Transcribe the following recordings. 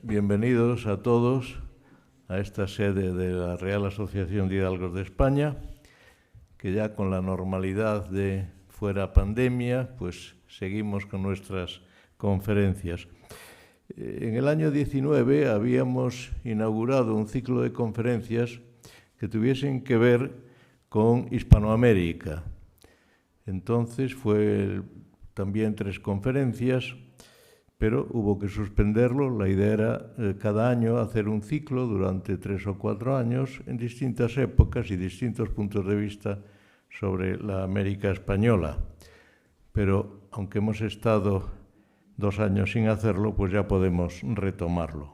bienvenidos a todos a esta sede de la Real Asociación de Hidalgos de España, que ya con la normalidad de fuera pandemia, pues seguimos con nuestras conferencias. En el año 19 habíamos inaugurado un ciclo de conferencias que tuviesen que ver con Hispanoamérica. Entonces fue también 3 conferencias, pero hubo que suspenderlo. La idea era cada año hacer un ciclo durante 3 o 4 años en distintas épocas y distintos puntos de vista sobre la América española. Pero aunque hemos estado 2 años sin hacerlo, pues ya podemos retomarlo.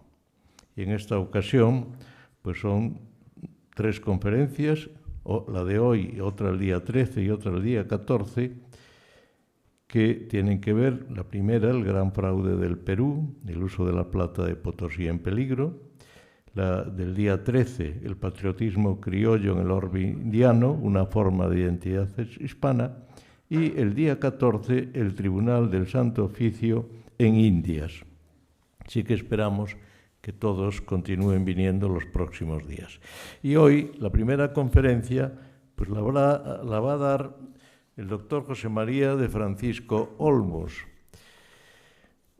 Y en esta ocasión, pues son 3 conferencias, la de hoy, otra el día 13 y otra el día 14, que tienen que ver, la primera, el gran fraude del Perú, el uso de la plata de Potosí en peligro; la del día 13, el patriotismo criollo en el orbe indiano, una forma de identidad hispana; y el día 14, el Tribunal del Santo Oficio en Indias. Sí que esperamos que todos continúen viniendo los próximos días. Y hoy, la primera conferencia, pues la va a dar el doctor José María de Francisco Olmos.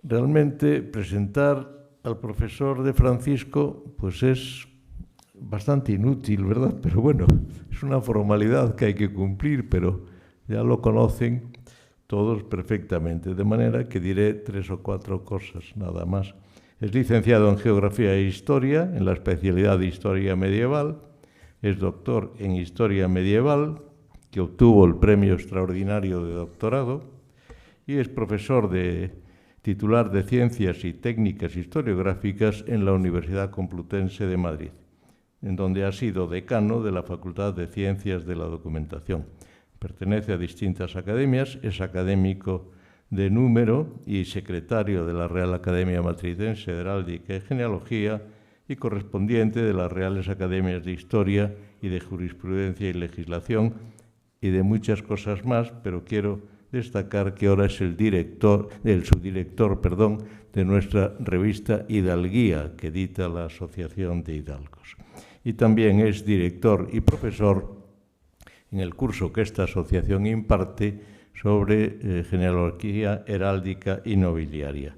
Realmente presentar al profesor de Francisco pues es bastante inútil, ¿verdad? Pero bueno, es una formalidad que hay que cumplir, pero ya lo conocen todos perfectamente, de manera que diré 3 o 4 cosas, nada más. Es licenciado en Geografía e Historia, en la especialidad de Historia Medieval. Es doctor en Historia Medieval, que obtuvo el Premio Extraordinario de Doctorado, y es profesor titular de Ciencias y Técnicas Historiográficas en la Universidad Complutense de Madrid, en donde ha sido decano de la Facultad de Ciencias de la Documentación. Pertenece a distintas academias, es académico de número y secretario de la Real Academia Matritense de Heráldica y Genealogía y correspondiente de las Reales Academias de Historia y de Jurisprudencia y Legislación, y de muchas cosas más, pero quiero destacar que ahora es el subdirector de nuestra revista Hidalguía, que edita la Asociación de Hidalgos. Y también es director y profesor en el curso que esta asociación imparte sobre genealogía heráldica y nobiliaria.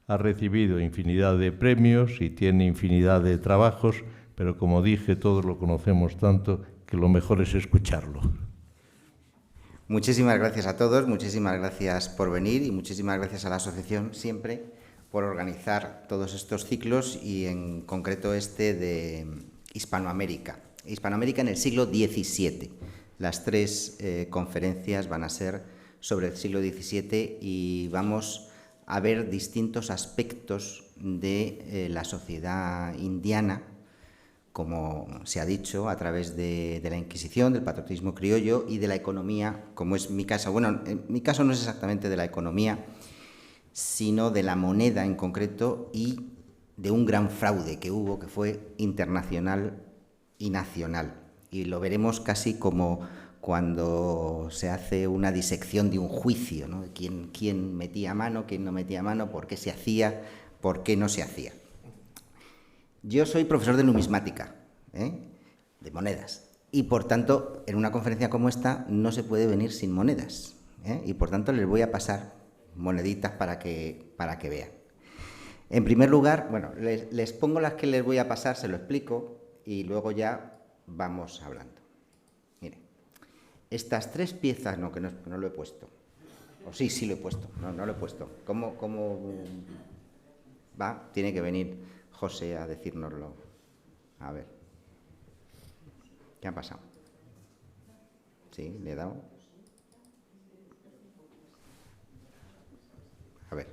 Ha recibido infinidad de premios y tiene infinidad de trabajos, pero como dije, todos lo conocemos tanto que lo mejor es escucharlo. Muchísimas gracias a todos, muchísimas gracias por venir y muchísimas gracias a la asociación siempre por organizar todos estos ciclos y en concreto este de Hispanoamérica. Hispanoamérica en el siglo XVII. Las 3 conferencias van a ser sobre el siglo XVII y vamos a ver distintos aspectos de la sociedad indiana, como se ha dicho, a través de la Inquisición, del patriotismo criollo y de la economía, como es mi caso. Bueno, en mi caso no es exactamente de la economía, sino de la moneda en concreto y de un gran fraude que hubo, que fue internacional y nacional. Y lo veremos casi como cuando se hace una disección de un juicio, ¿no? ¿Quién metía mano, quién no metía mano, por qué se hacía, por qué no se hacía? Yo soy profesor de numismática, de monedas, y por tanto, en una conferencia como esta no se puede venir sin monedas, y por tanto les voy a pasar moneditas para que vean. En primer lugar, bueno, les pongo las que les voy a pasar, se lo explico, y luego ya vamos hablando. Mire, estas 3 piezas, no lo he puesto, o sí lo he puesto, no lo he puesto. ¿Cómo va? Tiene que venir José a decírnoslo. A ver. ¿Qué ha pasado? Sí, le he dado. A ver.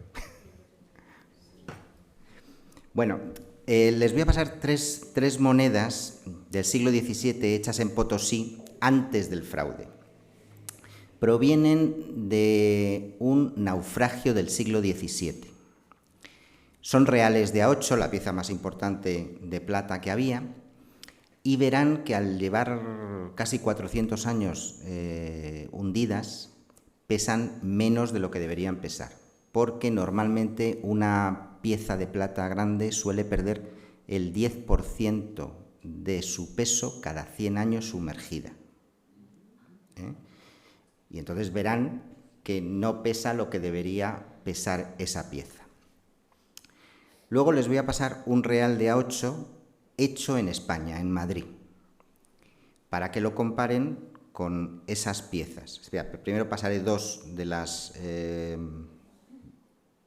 Bueno, les voy a pasar tres monedas del siglo XVII hechas en Potosí antes del fraude. Provienen de un naufragio del siglo XVII. Son reales de A8, la pieza más importante de plata que había, y verán que al llevar casi 400 años hundidas, pesan menos de lo que deberían pesar, porque normalmente una pieza de plata grande suele perder el 10% de su peso cada 100 años sumergida. Y entonces verán que no pesa lo que debería pesar esa pieza. Luego les voy a pasar un real de A8 hecho en España, en Madrid, para que lo comparen con esas piezas. Primero pasaré dos de las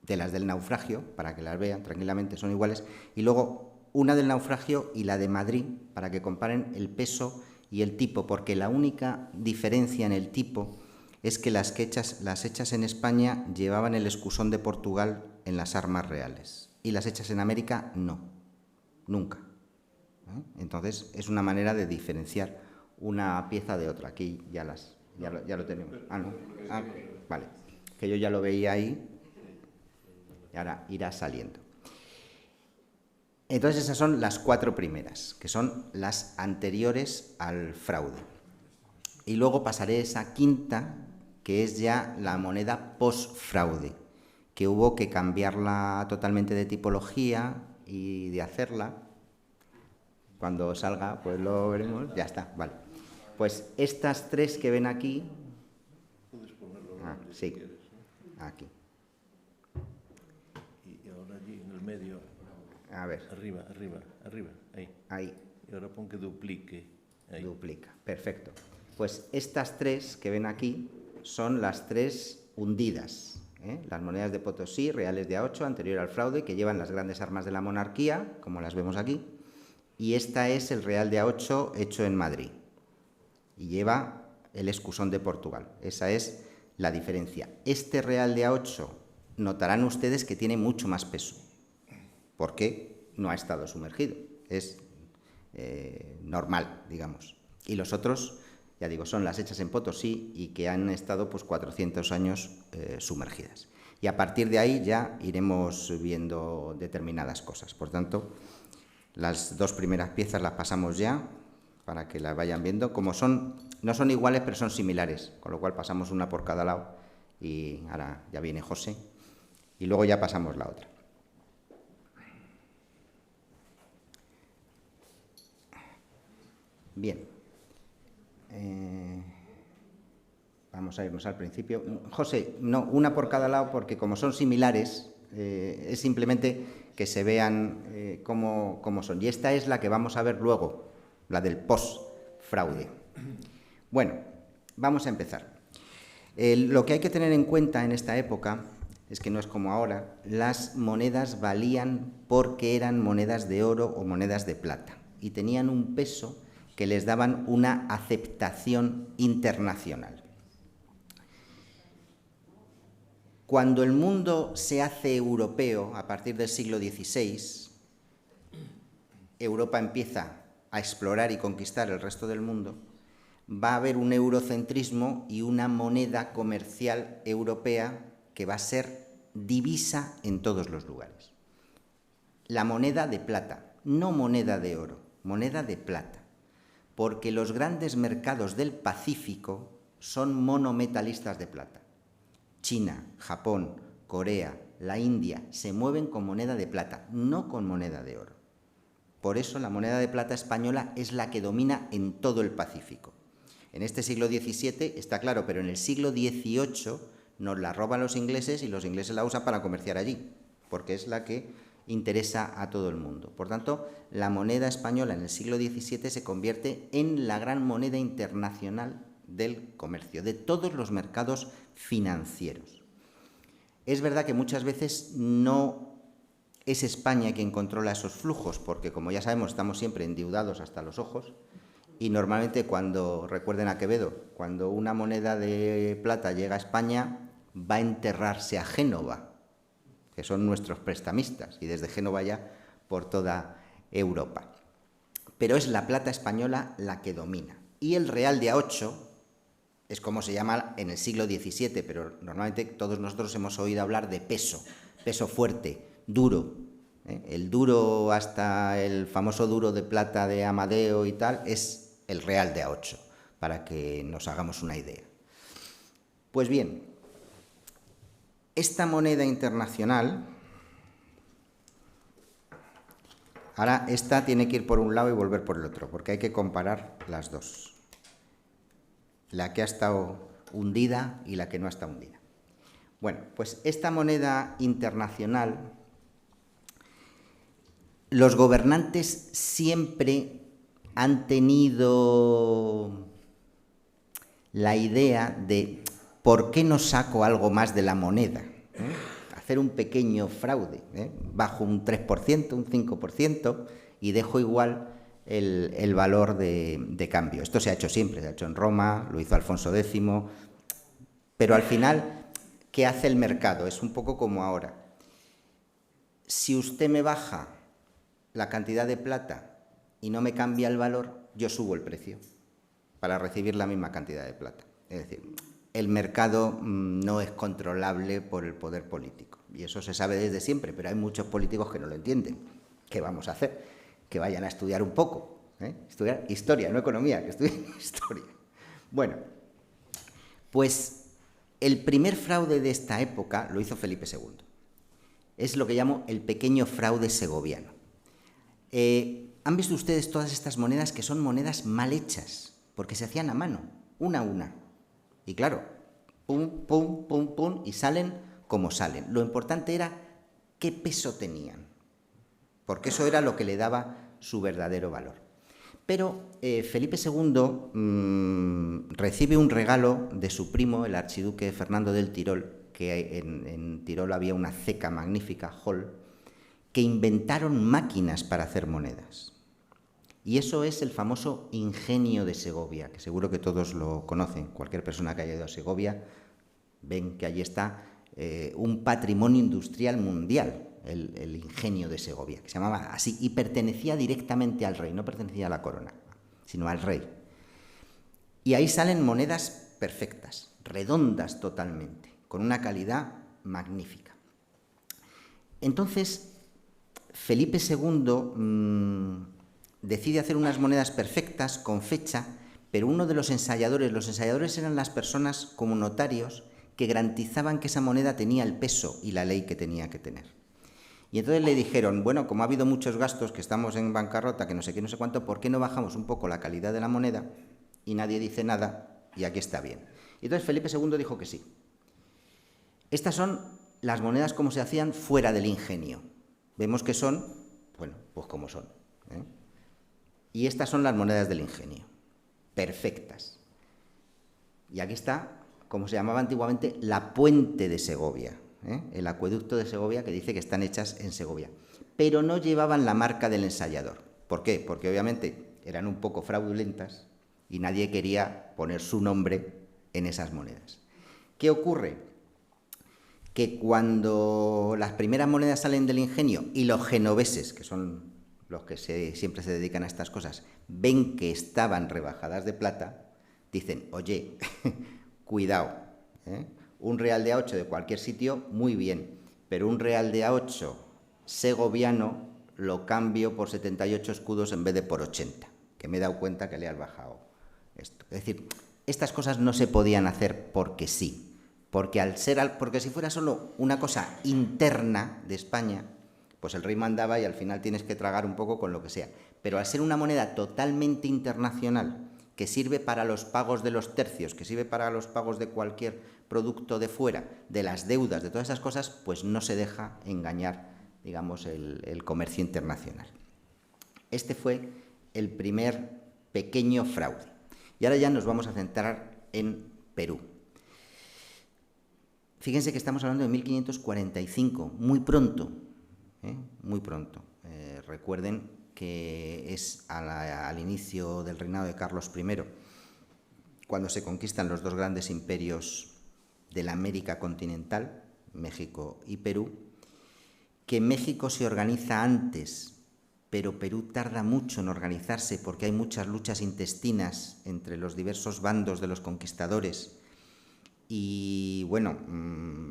del naufragio, para que las vean tranquilamente, son iguales, y luego una del naufragio y la de Madrid, para que comparen el peso y el tipo, porque la única diferencia en el tipo es que las hechas en España llevaban el escusón de Portugal en las armas reales, y las hechas en América no, nunca. Entonces es una manera de diferenciar una pieza de otra. Aquí ya lo tenemos. No. Vale, que yo ya lo veía ahí y ahora irá saliendo. Entonces esas son las 4 primeras, que son las anteriores al fraude. Y luego pasaré esa quinta, que es ya la moneda post-fraude, que hubo que cambiarla totalmente de tipología y de hacerla. Cuando salga, pues lo veremos. Ya está, vale. Pues estas 3 que ven aquí... Puedes ponerlo sí, aquí. Y ahora allí en el medio... A ver. Arriba, ahí. Ahí. Y ahora pon que duplique. Ahí. Duplica, perfecto. Pues estas 3 que ven aquí son las 3 hundidas. Las monedas de Potosí, reales de A8, anterior al fraude, que llevan las grandes armas de la monarquía, como las vemos aquí. Y esta es el real de A8 hecho en Madrid. Y lleva el escusón de Portugal. Esa es la diferencia. Este real de A8 notarán ustedes que tiene mucho más peso, porque no ha estado sumergido. Es normal, digamos. Y los otros, ya digo, son las hechas en Potosí y que han estado pues 400 años sumergidas. Y a partir de ahí ya iremos viendo determinadas cosas. Por tanto, las 2 primeras piezas las pasamos ya, para que las vayan viendo. Como no son iguales, pero son similares, con lo cual pasamos una por cada lado y ahora ya viene José y luego ya pasamos la otra. Bien. Vamos a irnos al principio. José, no, una por cada lado, porque como son similares, es simplemente que se vean cómo son. Y esta es la que vamos a ver luego, la del post-fraude. Bueno, vamos a empezar. Lo que hay que tener en cuenta en esta época es que no es como ahora. Las monedas valían porque eran monedas de oro o monedas de plata y tenían un peso que les daban una aceptación internacional. Cuando el mundo se hace europeo a partir del siglo XVI, Europa empieza a explorar y conquistar el resto del mundo, va a haber un eurocentrismo y una moneda comercial europea que va a ser divisa en todos los lugares. La moneda de plata, no moneda de oro, moneda de plata, porque los grandes mercados del Pacífico son monometalistas de plata. China, Japón, Corea, la India se mueven con moneda de plata, no con moneda de oro. Por eso la moneda de plata española es la que domina en todo el Pacífico. En este siglo XVII está claro, pero en el siglo XVIII nos la roban los ingleses y los ingleses la usan para comerciar allí, porque es la que interesa a todo el mundo. Por tanto, la moneda española en el siglo XVII se convierte en la gran moneda internacional del comercio, de todos los mercados financieros. Es verdad que muchas veces no es España quien controla esos flujos, porque como ya sabemos estamos siempre endeudados hasta los ojos y normalmente recuerden a Quevedo, cuando una moneda de plata llega a España va a enterrarse a Génova, que son nuestros prestamistas, y desde Génova ya por toda Europa. Pero es la plata española la que domina. Y el real de A8 es como se llama en el siglo XVII, pero normalmente todos nosotros hemos oído hablar de peso, peso fuerte, duro. El duro, hasta el famoso duro de plata de Amadeo y tal, es el real de A8, para que nos hagamos una idea. Pues bien, esta moneda internacional Ahora esta tiene que ir por un lado y volver por el otro, porque hay que comparar las dos. La que ha estado hundida y la que no ha estado hundida. Bueno, pues esta moneda internacional, los gobernantes siempre han tenido la idea de ¿por qué no saco algo más de la moneda? Hacer un pequeño fraude, bajo un 3%, un 5% y dejo igual el valor de cambio. Esto se ha hecho siempre, se ha hecho en Roma, lo hizo Alfonso X, pero al final, ¿qué hace el mercado? Es un poco como ahora. Si usted me baja la cantidad de plata y no me cambia el valor, yo subo el precio para recibir la misma cantidad de plata. Es decir, el mercado no es controlable por el poder político. Y eso se sabe desde siempre, pero hay muchos políticos que no lo entienden. ¿Qué vamos a hacer? Que vayan a estudiar un poco. Estudiar historia, no economía, que estudien historia. Bueno, pues el primer fraude de esta época lo hizo Felipe II. Es lo que llamo el pequeño fraude segoviano. ¿Han visto ustedes todas estas monedas que son monedas mal hechas? Porque se hacían a mano, una a una. Y claro, pum, pum, pum, pum, y salen como salen. Lo importante era qué peso tenían, porque eso era lo que le daba su verdadero valor. Pero Felipe II recibe un regalo de su primo, el archiduque Fernando del Tirol, que en Tirol había una ceca magnífica, Hall, que inventaron máquinas para hacer monedas. Y eso es el famoso ingenio de Segovia, que seguro que todos lo conocen. Cualquier persona que haya ido a Segovia ven que allí está un patrimonio industrial mundial, el ingenio de Segovia, que se llamaba así, y pertenecía directamente al rey, no pertenecía a la corona, sino al rey. Y ahí salen monedas perfectas, redondas totalmente, con una calidad magnífica. Entonces, Felipe II decide hacer unas monedas perfectas, con fecha, pero uno de los ensayadores eran las personas como notarios que garantizaban que esa moneda tenía el peso y la ley que tenía que tener. Y entonces le dijeron, bueno, como ha habido muchos gastos, que estamos en bancarrota, que no sé qué, no sé cuánto, ¿por qué no bajamos un poco la calidad de la moneda? Y nadie dice nada, y aquí está bien. Y entonces Felipe II dijo que sí. Estas son las monedas como se hacían fuera del ingenio. Vemos que son, bueno, pues como son. Y estas son las monedas del ingenio, perfectas. Y aquí está, como se llamaba antiguamente, la Puente de Segovia, el acueducto de Segovia, que dice que están hechas en Segovia. Pero no llevaban la marca del ensayador. ¿Por qué? Porque obviamente eran un poco fraudulentas y nadie quería poner su nombre en esas monedas. ¿Qué ocurre? Que cuando las primeras monedas salen del ingenio y los genoveses, que son los que siempre se dedican a estas cosas, ven que estaban rebajadas de plata, dicen, oye, cuidado, un real de A8 de cualquier sitio, muy bien, pero un real de A8 segoviano lo cambio por 78 escudos en vez de por 80, que me he dado cuenta que le has bajado esto. Es decir, estas cosas no se podían hacer porque sí, porque si fuera solo una cosa interna de España, pues el rey mandaba y al final tienes que tragar un poco con lo que sea. Pero al ser una moneda totalmente internacional, que sirve para los pagos de los tercios, que sirve para los pagos de cualquier producto de fuera, de las deudas, de todas esas cosas, pues no se deja engañar, digamos, el comercio internacional. Este fue el primer pequeño fraude. Y ahora ya nos vamos a centrar en Perú. Fíjense que estamos hablando de 1545, muy pronto. Muy pronto. Recuerden que es al inicio del reinado de Carlos I, cuando se conquistan los dos grandes imperios de la América continental, México y Perú, que México se organiza antes, pero Perú tarda mucho en organizarse porque hay muchas luchas intestinas entre los diversos bandos de los conquistadores. Y bueno,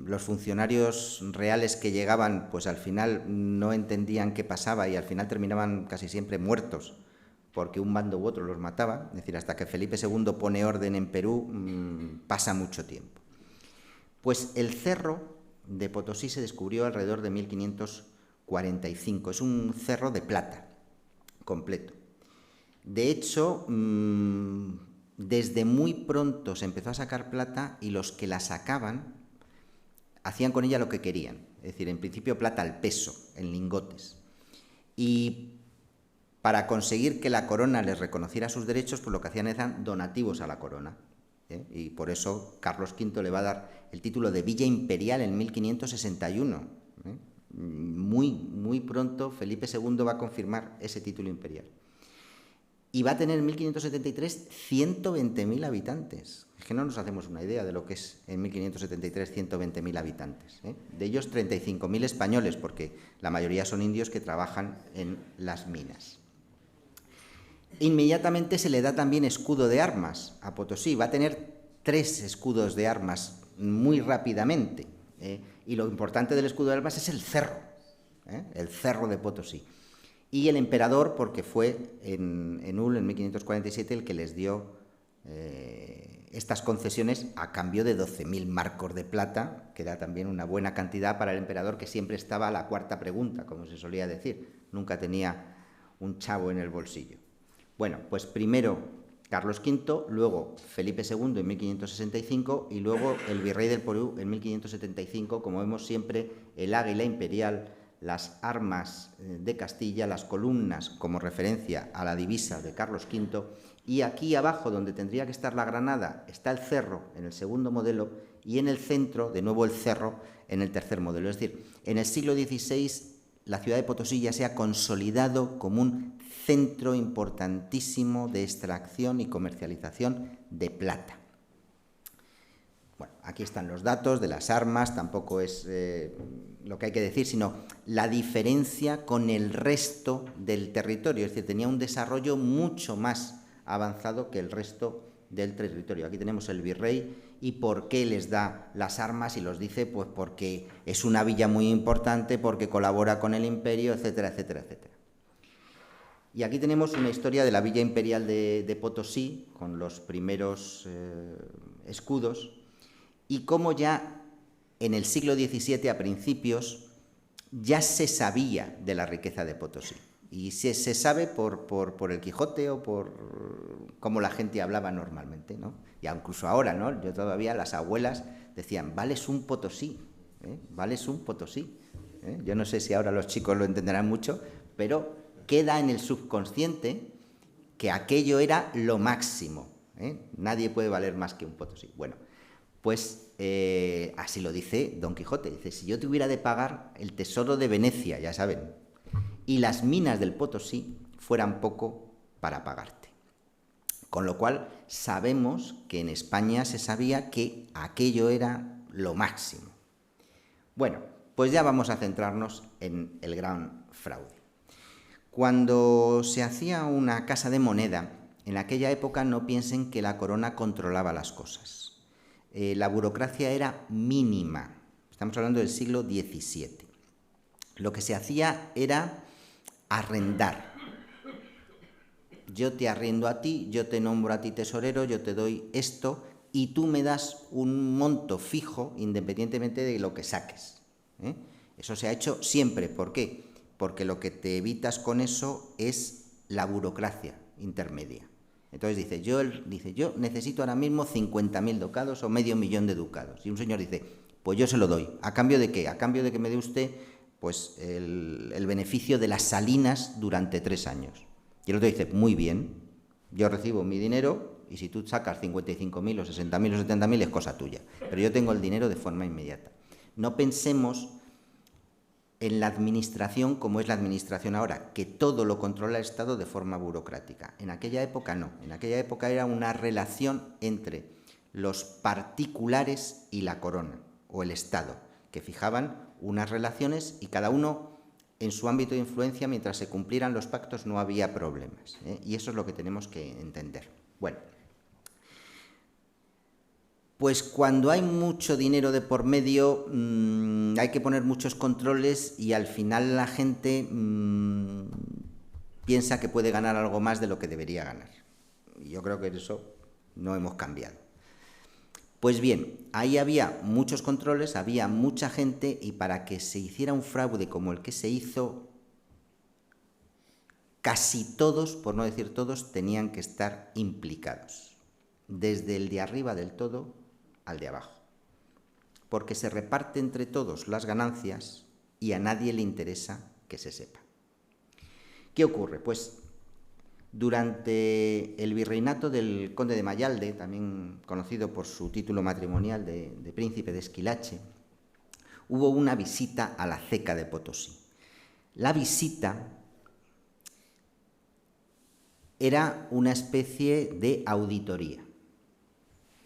los funcionarios reales que llegaban, pues al final no entendían qué pasaba y al final terminaban casi siempre muertos, porque un bando u otro los mataba. Es decir, hasta que Felipe II pone orden en Perú, pasa mucho tiempo. Pues el cerro de Potosí se descubrió alrededor de 1545. Es un cerro de plata, completo. De hecho, desde muy pronto se empezó a sacar plata y los que la sacaban hacían con ella lo que querían. Es decir, en principio plata al peso, en lingotes. Y para conseguir que la corona les reconociera sus derechos, pues lo que hacían eran donativos a la corona. Y por eso Carlos V le va a dar el título de Villa Imperial en 1561. Muy pronto Felipe II va a confirmar ese título imperial. Y va a tener en 1573 120.000 habitantes. Es que no nos hacemos una idea de lo que es en 1573 120.000 habitantes. De ellos 35.000 españoles, porque la mayoría son indios que trabajan en las minas. Inmediatamente se le da también escudo de armas a Potosí. Va a tener 3 escudos de armas muy rápidamente. Y lo importante del escudo de armas es el cerro de Potosí. Y el emperador, porque fue en Hull, en 1547, el que les dio estas concesiones a cambio de 12.000 marcos de plata, que era también una buena cantidad para el emperador, que siempre estaba a la cuarta pregunta, como se solía decir. Nunca tenía un chavo en el bolsillo. Bueno, pues primero Carlos V, luego Felipe II en 1565 y luego el virrey del Perú en 1575, como vemos siempre, el águila imperial, las armas de Castilla, las columnas como referencia a la divisa de Carlos V, y aquí abajo, donde tendría que estar la granada, está el cerro en el segundo modelo, y en el centro, de nuevo el cerro, en el tercer modelo. Es decir, en el siglo XVI la ciudad de Potosí ya se ha consolidado como un centro importantísimo de extracción y comercialización de plata. Bueno, aquí están los datos de las armas, tampoco es lo que hay que decir, sino la diferencia con el resto del territorio. Es decir, tenía un desarrollo mucho más avanzado que el resto del territorio. Aquí tenemos el virrey y por qué les da las armas y los dice, pues porque es una villa muy importante, porque colabora con el imperio, etcétera, etcétera, etcétera. Y aquí tenemos una historia de la Villa Imperial de Potosí, con los primeros escudos, y cómo ya en el siglo XVII, a principios, ya se sabía de la riqueza de Potosí. Y se sabe por el Quijote o por cómo la gente hablaba normalmente, ¿no? Y incluso ahora, ¿no? Yo todavía, las abuelas decían, vales un Potosí, vales un Potosí. Yo no sé si ahora los chicos lo entenderán mucho, pero queda en el subconsciente que aquello era lo máximo. Nadie puede valer más que un Potosí. Bueno, pues así lo dice Don Quijote. Dice, si yo tuviera de pagar el tesoro de Venecia, ya saben, y las minas del Potosí fueran poco para pagarte. Con lo cual sabemos que en España se sabía que aquello era lo máximo. Bueno, pues ya vamos a centrarnos en el gran fraude. Cuando se hacía una casa de moneda, en aquella época no piensen que la corona controlaba las cosas. La burocracia era mínima. Estamos hablando del siglo XVII. Lo que se hacía era arrendar. Yo te arriendo a ti, yo te nombro a ti tesorero, yo te doy esto y tú me das un monto fijo independientemente de lo que saques. Eso se ha hecho siempre. ¿Por qué? Porque lo que te evitas con eso es la burocracia intermedia. Entonces dice, yo necesito ahora mismo 50.000 ducados o medio millón de ducados. Y un señor dice, pues yo se lo doy. ¿A cambio de qué? A cambio de que me dé usted pues el beneficio de las salinas durante 3 años. Y el otro dice, muy bien, yo recibo mi dinero y si tú sacas 55.000 o 60.000 o 70.000 es cosa tuya. Pero yo tengo el dinero de forma inmediata. No pensemos en la administración como es la administración ahora, que todo lo controla el Estado de forma burocrática. En aquella época no, en aquella época era una relación entre los particulares y la corona, o el Estado, que fijaban unas relaciones y cada uno en su ámbito de influencia, mientras se cumplieran los pactos no había problemas, y eso es lo que tenemos que entender. Bueno, pues cuando hay mucho dinero de por medio hay que poner muchos controles y al final la gente piensa que puede ganar algo más de lo que debería ganar. Y yo creo que eso no hemos cambiado. Pues bien, ahí había muchos controles, había mucha gente y para que se hiciera un fraude como el que se hizo, casi todos, por no decir todos, tenían que estar implicados, desde el de arriba del todo al de abajo, porque se reparte entre todos las ganancias y a nadie le interesa que se sepa. ¿Qué ocurre? Pues durante el virreinato del conde de Mayalde, también conocido por su título matrimonial de príncipe de Esquilache, hubo una visita a la ceca de Potosí. La visita era una especie de auditoría.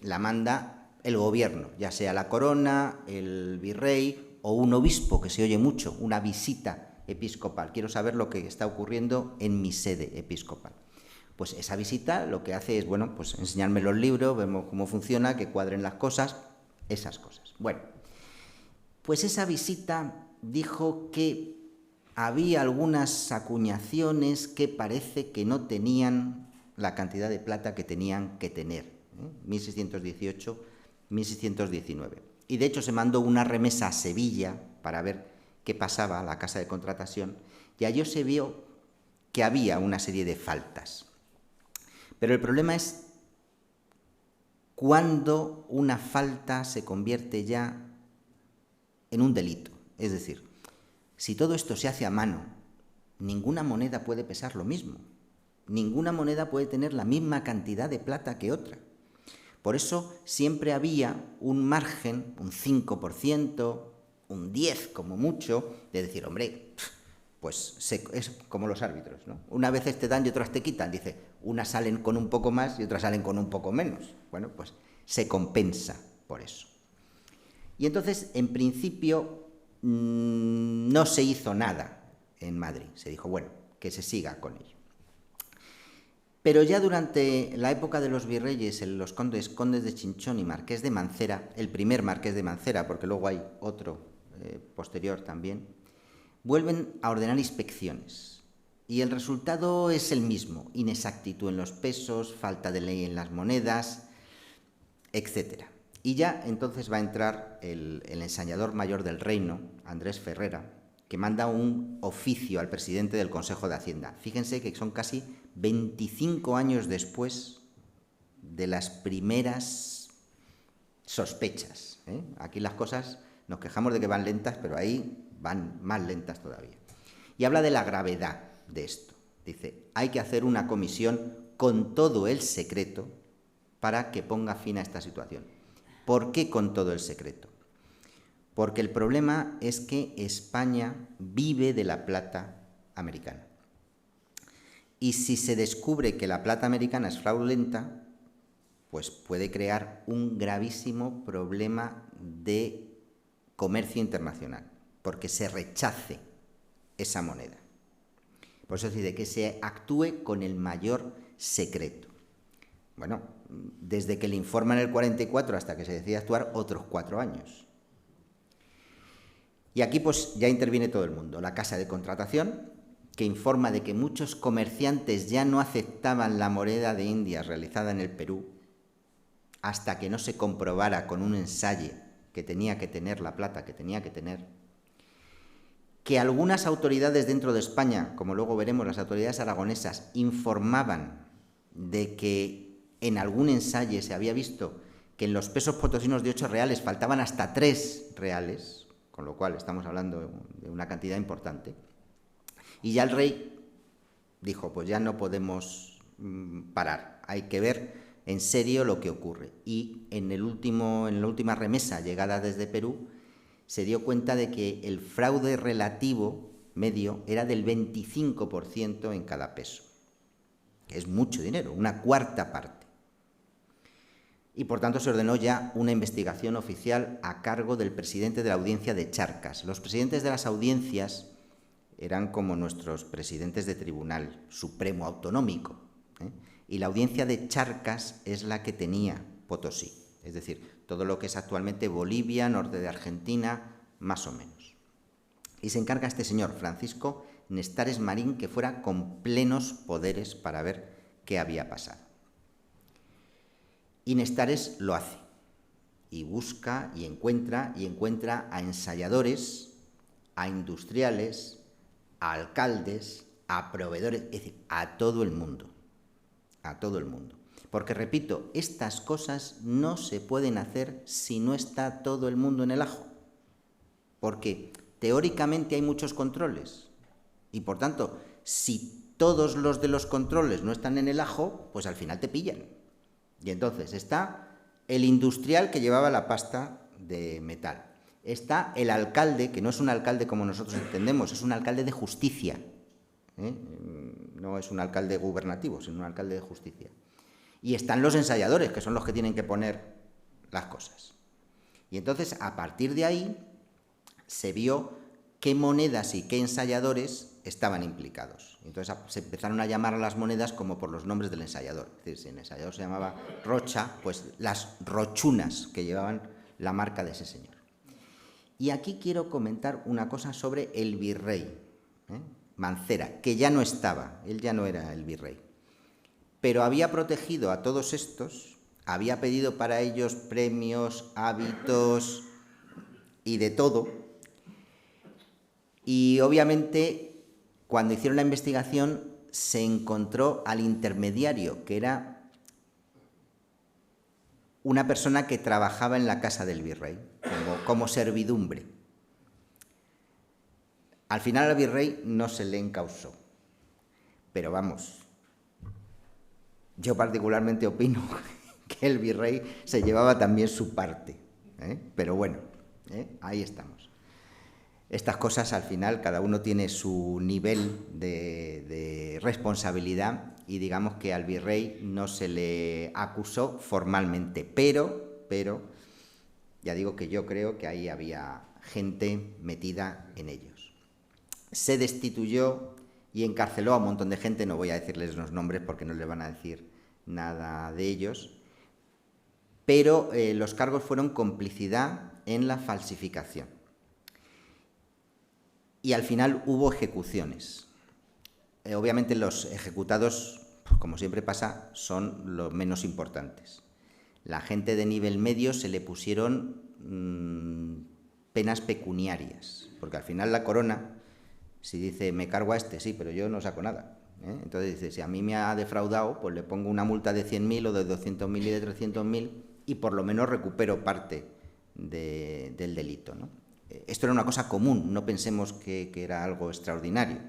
La manda el gobierno, ya sea la corona, el virrey o un obispo, que se oye mucho, una visita episcopal. Quiero saber lo que está ocurriendo en mi sede episcopal. Pues esa visita lo que hace es, bueno, pues enseñarme los libros, vemos cómo funciona, que cuadren las cosas, esas cosas. Bueno, pues esa visita dijo que había algunas acuñaciones que parece que no tenían la cantidad de plata que tenían que tener, 1618, 1619. Y de hecho se mandó una remesa a Sevilla para ver qué pasaba a la casa de contratación, y allí se vio que había una serie de faltas. Pero el problema es cuando una falta se convierte ya en un delito. Es decir, si todo esto se hace a mano, ninguna moneda puede pesar lo mismo. Ninguna moneda puede tener la misma cantidad de plata que otra. Por eso siempre había un margen, un 5%, un 10% como mucho, de decir, hombre, pues es como los árbitros, ¿no? Una vez te dan y otras te quitan. Dice, unas salen con un poco más y otras salen con un poco menos. Bueno, pues se compensa por eso. Y entonces, en principio, no se hizo nada en Madrid. Se dijo, bueno, que se siga con ello. Pero ya durante la época de los virreyes, los condes de Chinchón y marqués de Mancera, el primer marqués de Mancera, porque luego hay otro posterior también, vuelven a ordenar inspecciones. Y el resultado es el mismo: inexactitud en los pesos, falta de ley en las monedas, etc. Y ya entonces va a entrar el ensañador mayor del reino, Andrés Ferrera, que manda un oficio al presidente del Consejo de Hacienda. Fíjense que son casi 25 años después de las primeras sospechas. Aquí las cosas, nos quejamos de que van lentas, pero ahí van más lentas todavía. Y habla de la gravedad de esto. Dice, hay que hacer una comisión con todo el secreto para que ponga fin a esta situación. ¿Por qué con todo el secreto? Porque el problema es que España vive de la plata americana. Y si se descubre que la plata americana es fraudulenta, pues puede crear un gravísimo problema de comercio internacional, porque se rechace esa moneda. Por eso se dice que se actúe con el mayor secreto. Bueno, desde que le informan el 44 hasta que se decide actuar, otros 4 años. Y aquí pues ya interviene todo el mundo. La casa de contratación, que informa de que muchos comerciantes ya no aceptaban la moneda de Indias realizada en el Perú hasta que no se comprobara con un ensayo que tenía que tener la plata que tenía que tener. Que algunas autoridades dentro de España, como luego veremos las autoridades aragonesas, informaban de que en algún ensayo se había visto que en los pesos potosinos de 8 reales faltaban hasta 3 reales, con lo cual estamos hablando de una cantidad importante. Y ya el rey dijo, pues ya no podemos parar, hay que ver en serio lo que ocurre. Y en la última remesa llegada desde Perú, se dio cuenta de que el fraude relativo medio era del 25% en cada peso. Es mucho dinero, una cuarta parte. Y por tanto se ordenó ya una investigación oficial a cargo del presidente de la audiencia de Charcas. Los presidentes de las audiencias eran como nuestros presidentes de tribunal supremo autonómico, y la audiencia de Charcas es la que tenía Potosí, es decir, todo lo que es actualmente Bolivia, norte de Argentina, más o menos. Y se encarga este señor, Francisco Nestares Marín, que fuera con plenos poderes para ver qué había pasado. Y Nestares lo hace, y busca y encuentra a ensayadores, a industriales, a alcaldes, a proveedores, es decir, a todo el mundo. A todo el mundo. Porque, repito, estas cosas no se pueden hacer si no está todo el mundo en el ajo. Porque teóricamente hay muchos controles. Y, por tanto, si todos los de los controles no están en el ajo, pues al final te pillan. Y entonces está el industrial que llevaba la pasta de metal. Está el alcalde, que no es un alcalde como nosotros entendemos, es un alcalde de justicia. No es un alcalde gubernativo, sino un alcalde de justicia. Y están los ensayadores, que son los que tienen que poner las cosas. Y entonces, a partir de ahí, se vio qué monedas y qué ensayadores estaban implicados. Entonces se empezaron a llamar a las monedas como por los nombres del ensayador. Es decir, si el ensayador se llamaba Rocha, pues las rochunas que llevaban la marca de ese señor. Y aquí quiero comentar una cosa sobre el virrey, Mancera, que ya no estaba, él ya no era el virrey, pero había protegido a todos estos, había pedido para ellos premios, hábitos y de todo, y obviamente cuando hicieron la investigación se encontró al intermediario, que era una persona que trabajaba en la casa del virrey, como servidumbre. Al final al virrey no se le encausó, pero vamos, yo particularmente opino que el virrey se llevaba también su parte, pero bueno, ahí estamos. Estas cosas al final cada uno tiene su nivel de responsabilidad y digamos que al virrey no se le acusó formalmente, pero ya digo que yo creo que ahí había gente metida en ellos. Se destituyó y encarceló a un montón de gente, no voy a decirles los nombres porque no les van a decir nada de ellos, pero los cargos fueron complicidad en la falsificación. Y al final hubo ejecuciones. Obviamente los ejecutados, como siempre pasa, son los menos importantes. La gente de nivel medio se le pusieron penas pecuniarias, porque al final la corona, si dice me cargo a este, sí, pero yo no saco nada. Entonces dice, si a mí me ha defraudado, pues le pongo una multa de 100.000 o de 200.000 y de 300.000 y por lo menos recupero parte del delito, ¿no? Esto era una cosa común, no pensemos que era algo extraordinario.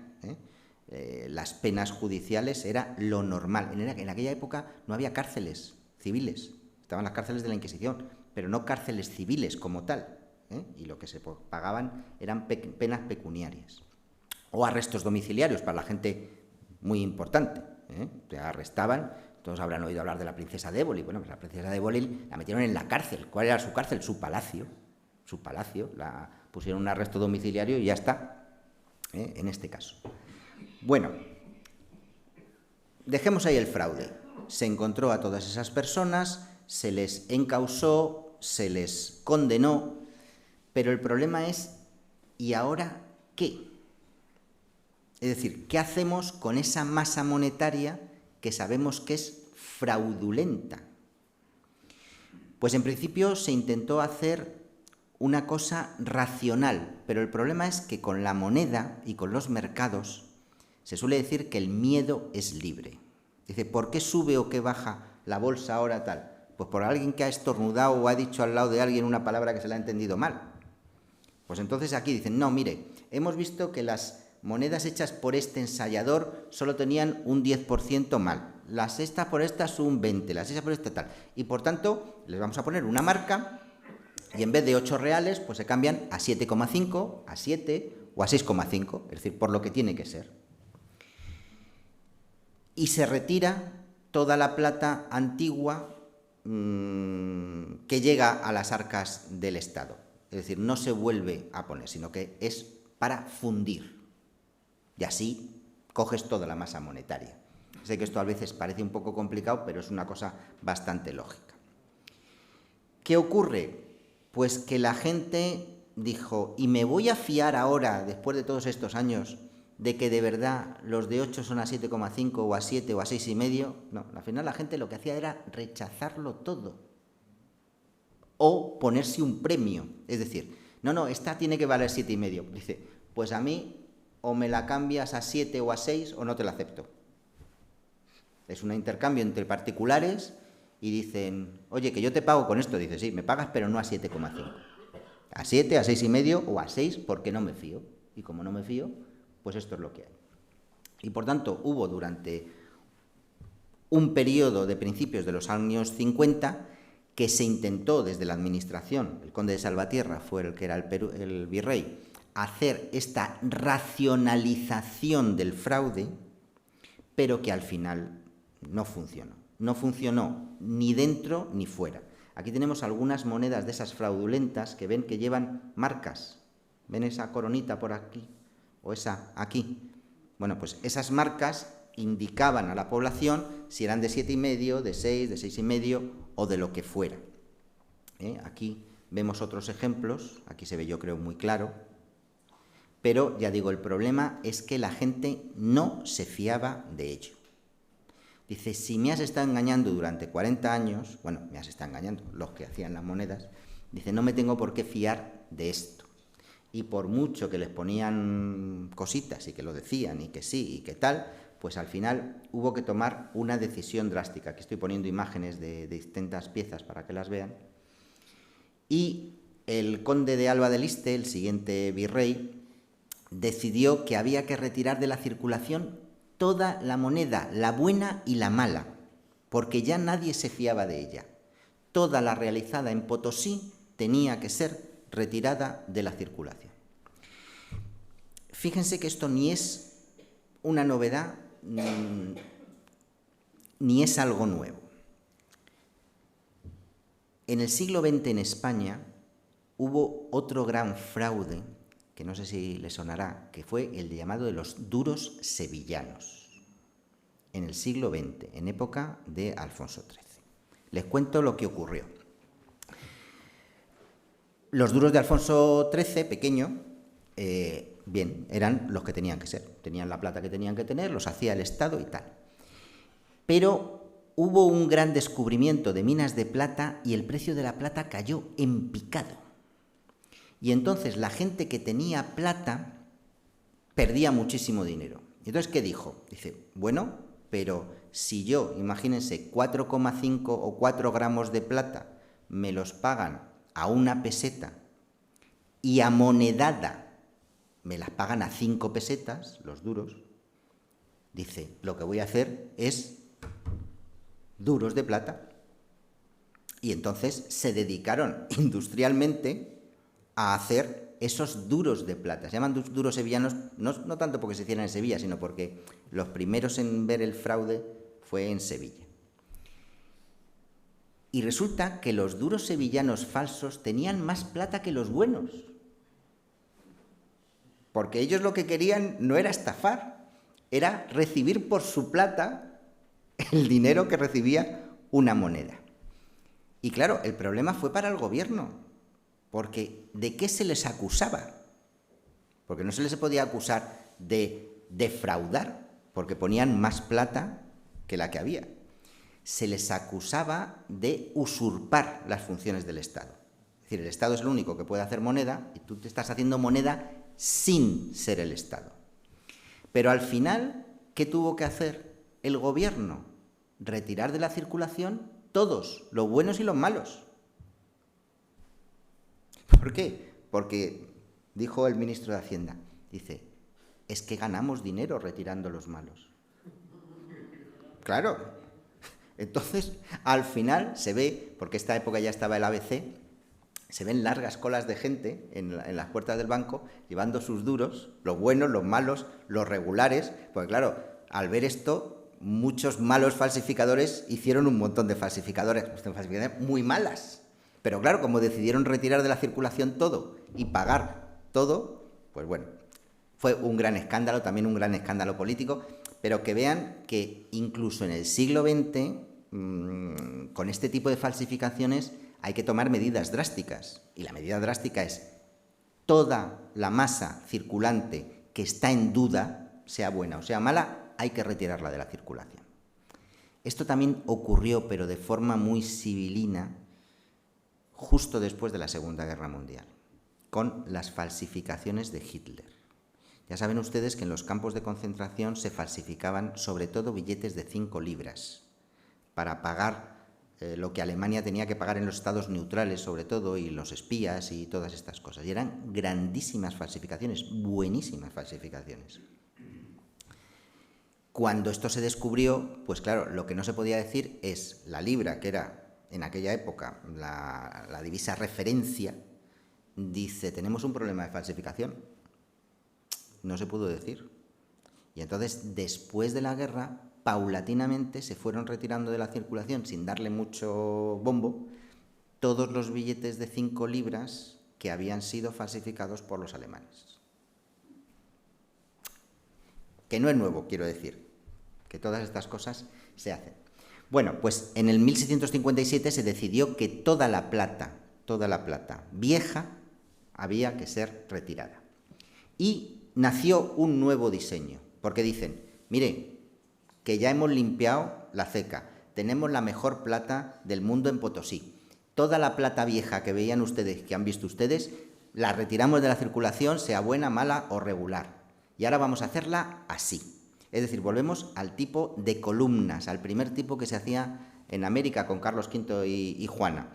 Las penas judiciales era lo normal. En aquella época no había cárceles civiles, estaban las cárceles de la Inquisición, pero no cárceles civiles como tal, y lo que se pagaban eran penas pecuniarias. O arrestos domiciliarios para la gente muy importante. Te arrestaban, todos habrán oído hablar de la princesa de Éboli. Bueno, pues la princesa de Éboli la metieron en la cárcel. ¿Cuál era su cárcel? Su palacio. Su palacio, la pusieron un arresto domiciliario y ya está, en este caso. Bueno, dejemos ahí el fraude. Se encontró a todas esas personas, se les encausó, se les condenó, pero el problema es, ¿y ahora qué? Es decir, ¿qué hacemos con esa masa monetaria que sabemos que es fraudulenta? Pues en principio se intentó hacer una cosa racional, pero el problema es que con la moneda y con los mercados se suele decir que el miedo es libre. Dice, ¿por qué sube o qué baja la bolsa ahora tal? Pues por alguien que ha estornudado o ha dicho al lado de alguien una palabra que se le ha entendido mal. Pues entonces aquí dicen, no, mire, hemos visto que las monedas hechas por este ensayador solo tenían un 10% mal, las estas por estas un 20%, las estas por esta tal, y por tanto les vamos a poner una marca y en vez de 8 reales, pues se cambian a 7,5, a 7 o a 6,5, es decir, por lo que tiene que ser. Y se retira toda la plata antigua que llega a las arcas del Estado. Es decir, no se vuelve a poner, sino que es para fundir. Y así coges toda la masa monetaria. Sé que esto a veces parece un poco complicado, pero es una cosa bastante lógica. ¿Qué ocurre? Pues que la gente dijo, ¿y me voy a fiar ahora, después de todos estos años, de que de verdad los de 8 son a 7,5 o a 7 o a 6,5? No, al final la gente lo que hacía era rechazarlo todo. O ponerse un premio. Es decir, no, esta tiene que valer 7,5. Dice, pues a mí o me la cambias a 7 o a 6 o no te la acepto. Es un intercambio entre particulares y dicen, oye, que yo te pago con esto. Dice, sí, me pagas, pero no a 7,5. A 7, a 6,5 o a 6 porque no me fío. Y como no me fío, pues esto es lo que hay. Y por tanto, hubo durante un periodo de principios de los años 50 que se intentó desde la administración, el conde de Salvatierra fue el que era el virrey, hacer esta racionalización del fraude, pero que al final no funcionó. No funcionó ni dentro ni fuera. Aquí tenemos algunas monedas de esas fraudulentas que ven que llevan marcas. ¿Ven esa coronita por aquí? O esa aquí. Bueno, pues esas marcas indicaban a la población si eran de 7,5, de 6, de 6,5 o de lo que fuera. Aquí vemos otros ejemplos, aquí se ve yo creo muy claro, pero ya digo, el problema es que la gente no se fiaba de ello. Dice, si me has estado engañando durante 40 años, bueno, me has estado engañando, los que hacían las monedas, dice, no me tengo por qué fiar de esto. Y por mucho que les ponían cositas y que lo decían y que sí y que tal, pues al final hubo que tomar una decisión drástica. Aquí estoy poniendo imágenes de distintas piezas para que las vean. Y el conde de Alba de Liste, el siguiente virrey, decidió que había que retirar de la circulación toda la moneda, la buena y la mala, porque ya nadie se fiaba de ella. Toda la realizada en Potosí tenía que ser retirada de la circulación. Fíjense que esto ni es una novedad ni es algo nuevo. En el siglo XX en España hubo otro gran fraude, que no sé si les sonará, que fue el llamado de los duros sevillanos, en el siglo XX, en época de Alfonso XIII. Les cuento lo que ocurrió. Los duros de Alfonso XIII, pequeño, bien, eran los que tenían que ser. Tenían la plata que tenían que tener, los hacía el Estado y tal. Pero hubo un gran descubrimiento de minas de plata y el precio de la plata cayó en picado. Y entonces la gente que tenía plata perdía muchísimo dinero. Y entonces, ¿qué dijo? Dice, bueno, pero si yo, imagínense, 4,5 o 4 gramos de plata me los pagan a 1 peseta y amonedada me las pagan a 5 pesetas, los duros, dice, lo que voy a hacer es duros de plata. Y entonces se dedicaron industrialmente a hacer esos duros de plata. Se llaman duros sevillanos, no tanto porque se hicieran en Sevilla, sino porque los primeros en ver el fraude fue en Sevilla. Y resulta que los duros sevillanos falsos tenían más plata que los buenos. Porque ellos lo que querían no era estafar, era recibir por su plata el dinero que recibía una moneda. Y claro, el problema fue para el gobierno, porque ¿de qué se les acusaba? Porque no se les podía acusar de defraudar, porque ponían más plata que la que había. Se les acusaba de usurpar las funciones del Estado. Es decir, el Estado es el único que puede hacer moneda y tú te estás haciendo moneda sin ser el Estado. Pero al final, ¿qué tuvo que hacer el gobierno? Retirar de la circulación todos, los buenos y los malos. ¿Por qué? Porque, dijo el ministro de Hacienda, dice, es que ganamos dinero retirando los malos. Claro. Entonces, al final se ve, porque esta época ya estaba el ABC, se ven largas colas de gente en las puertas del banco llevando sus duros, los buenos, los malos, los regulares, porque claro, al ver esto, muchos malos falsificadores hicieron un montón de falsificaciones muy malas. Pero claro, como decidieron retirar de la circulación todo y pagar todo, pues bueno, fue un gran escándalo, también un gran escándalo político, pero que vean que incluso en el siglo XX, con este tipo de falsificaciones, hay que tomar medidas drásticas. Y la medida drástica es toda la masa circulante que está en duda, sea buena o sea mala, hay que retirarla de la circulación. Esto también ocurrió, pero de forma muy sibilina, justo después de la Segunda Guerra Mundial, con las falsificaciones de Hitler. Ya saben ustedes que en los campos de concentración se falsificaban sobre todo billetes de 5 libras para pagar lo que Alemania tenía que pagar en los estados neutrales, sobre todo, y los espías y todas estas cosas. Y eran grandísimas falsificaciones, buenísimas falsificaciones. Cuando esto se descubrió, pues claro, lo que no se podía decir es la libra, que era en aquella época la divisa referencia, dice, tenemos un problema de falsificación. No se pudo decir. Y entonces, después de la guerra, paulatinamente se fueron retirando de la circulación, sin darle mucho bombo, todos los billetes de 5 libras que habían sido falsificados por los alemanes. Que no es nuevo, quiero decir, que todas estas cosas se hacen. Bueno, pues en el 1657 se decidió que toda la plata vieja había que ser retirada. Y nació un nuevo diseño, porque dicen, miren, que ya hemos limpiado la ceca, tenemos la mejor plata del mundo en Potosí. Toda la plata vieja que veían ustedes, que han visto ustedes, la retiramos de la circulación, sea buena, mala o regular. Y ahora vamos a hacerla así. Es decir, volvemos al tipo de columnas, al primer tipo que se hacía en América con Carlos V y Juana.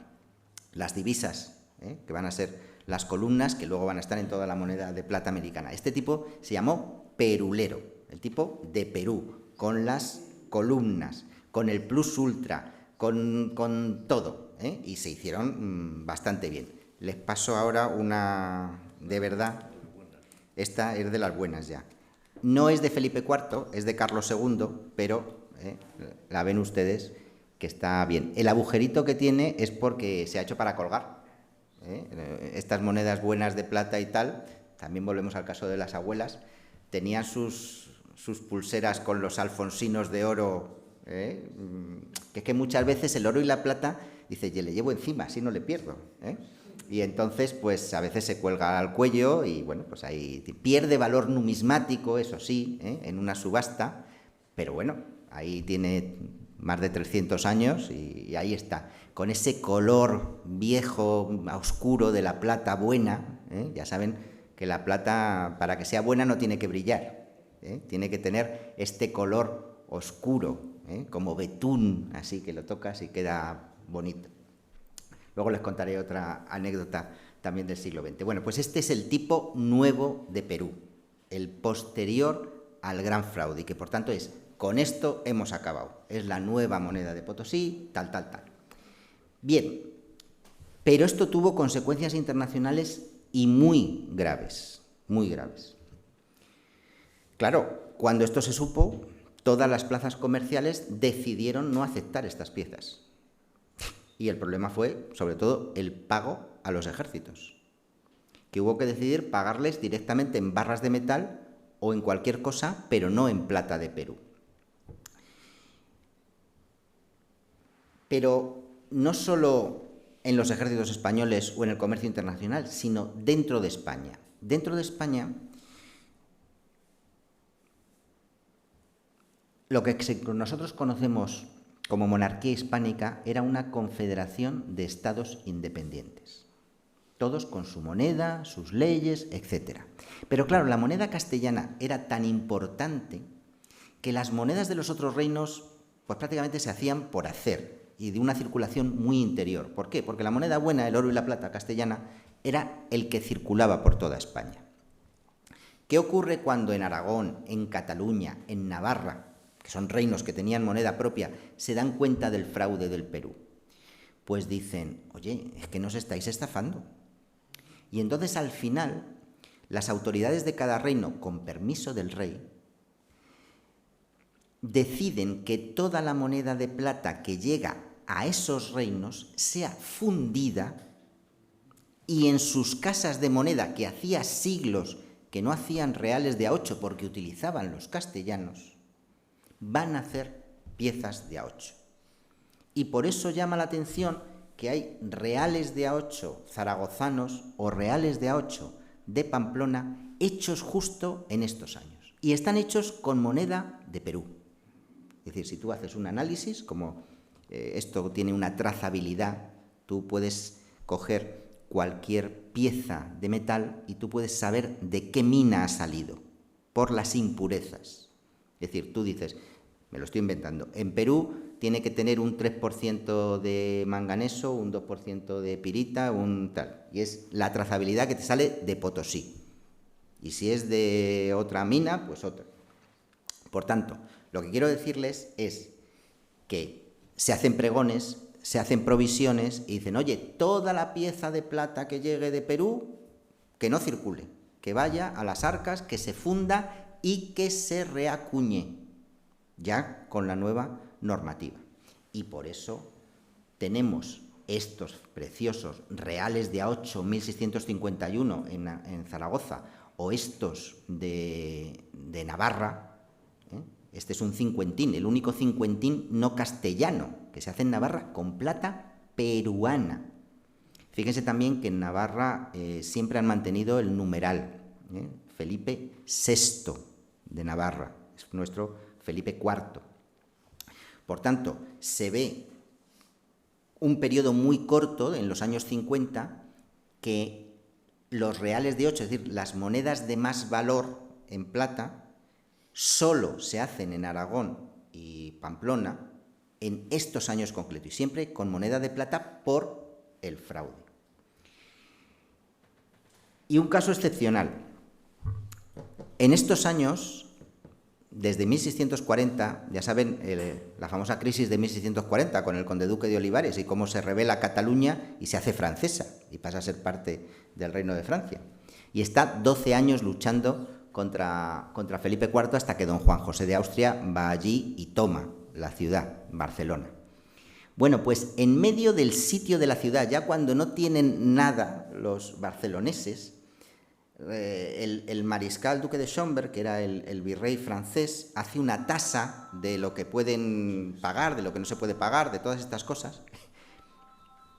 Las divisas, que van a ser las columnas, que luego van a estar en toda la moneda de plata americana. Este tipo se llamó perulero, el tipo de Perú, con las columnas, con el plus ultra, con todo, y se hicieron bastante bien. Les paso ahora una de verdad, esta es de las buenas ya. No es de Felipe IV, es de Carlos II, pero la ven ustedes que está bien. El agujerito que tiene es porque se ha hecho para colgar. Estas monedas buenas de plata y tal, también volvemos al caso de las abuelas, tenían sus pulseras con los alfonsinos de oro, que es que muchas veces el oro y la plata, dice, yo le llevo encima, así no le pierdo. Y entonces, pues a veces se cuelga al cuello y, bueno, pues ahí pierde valor numismático, eso sí, en una subasta, pero bueno, ahí tiene más de 300 años y ahí está, con ese color viejo, oscuro de la plata buena. Ya saben que la plata, para que sea buena, no tiene que brillar, tiene que tener este color oscuro, como betún, así que lo tocas y queda bonito. Luego les contaré otra anécdota también del siglo XX. Bueno, pues este es el tipo nuevo de Perú, el posterior al gran fraude, y que por tanto es, con esto hemos acabado. Es la nueva moneda de Potosí, tal. Bien, pero esto tuvo consecuencias internacionales y muy graves, muy graves. Claro, cuando esto se supo, todas las plazas comerciales decidieron no aceptar estas piezas. Y el problema fue, sobre todo, el pago a los ejércitos, que hubo que decidir pagarles directamente en barras de metal o en cualquier cosa, pero no en plata de Perú. Pero no solo en los ejércitos españoles o en el comercio internacional, sino dentro de España. Dentro de España, lo que nosotros conocemos como monarquía hispánica era una confederación de estados independientes, todos con su moneda, sus leyes, etc. Pero claro, la moneda castellana era tan importante que las monedas de los otros reinos pues prácticamente se hacían por hacer y de una circulación muy interior. ¿Por qué? Porque la moneda buena, el oro y la plata castellana, era el que circulaba por toda España. ¿Qué ocurre cuando en Aragón, en Cataluña, en Navarra, que son reinos que tenían moneda propia, se dan cuenta del fraude del Perú? Pues dicen, oye, es que nos estáis estafando. Y entonces al final, las autoridades de cada reino, con permiso del rey, deciden que toda la moneda de plata que llega a esos reinos sea fundida y en sus casas de moneda, que hacía siglos que no hacían reales de A8 porque utilizaban los castellanos, van a hacer piezas de A8. Y por eso llama la atención que hay reales de A8 zaragozanos o reales de A8 de Pamplona hechos justo en estos años. Y están hechos con moneda de Perú. Es decir, si tú haces un análisis, como esto tiene una trazabilidad, tú puedes coger cualquier pieza de metal y tú puedes saber de qué mina ha salido. por las impurezas. Es decir, tú dices, me lo estoy inventando, en Perú tiene que tener un 3% de manganeso, un 2% de pirita, un tal. Y es la trazabilidad que te sale de Potosí. Y si es de otra mina, pues otra. Por tanto, lo que quiero decirles es que se hacen pregones, se hacen provisiones y dicen, oye, toda la pieza de plata que llegue de Perú, que no circule, que vaya a las arcas, que se funda y que se reacuñe, ya con la nueva normativa. Y por eso tenemos estos preciosos reales de A8 1651 en Zaragoza, o estos de Navarra. Este es un cincuentín, el único cincuentín no castellano, que se hace en Navarra con plata peruana. Fíjense también que en Navarra siempre han mantenido el numeral. Felipe VI de Navarra, es nuestro Felipe IV. Por tanto, se ve un periodo muy corto, en los años 50, que los reales de 8, es decir, las monedas de más valor en plata, solo se hacen en Aragón y Pamplona en estos años concretos, y siempre con moneda de plata por el fraude. Y un caso excepcional. En estos años, desde 1640, ya saben, la famosa crisis de 1640 con el conde duque de Olivares y cómo se rebela Cataluña y se hace francesa y pasa a ser parte del reino de Francia. Y está 12 años luchando contra Felipe IV hasta que don Juan José de Austria va allí y toma la ciudad, Barcelona. Bueno, pues en medio del sitio de la ciudad, ya cuando no tienen nada los barceloneses, el mariscal duque de Schomberg, que era el virrey francés, hace una tasa de lo que pueden pagar, de lo que no se puede pagar, de todas estas cosas,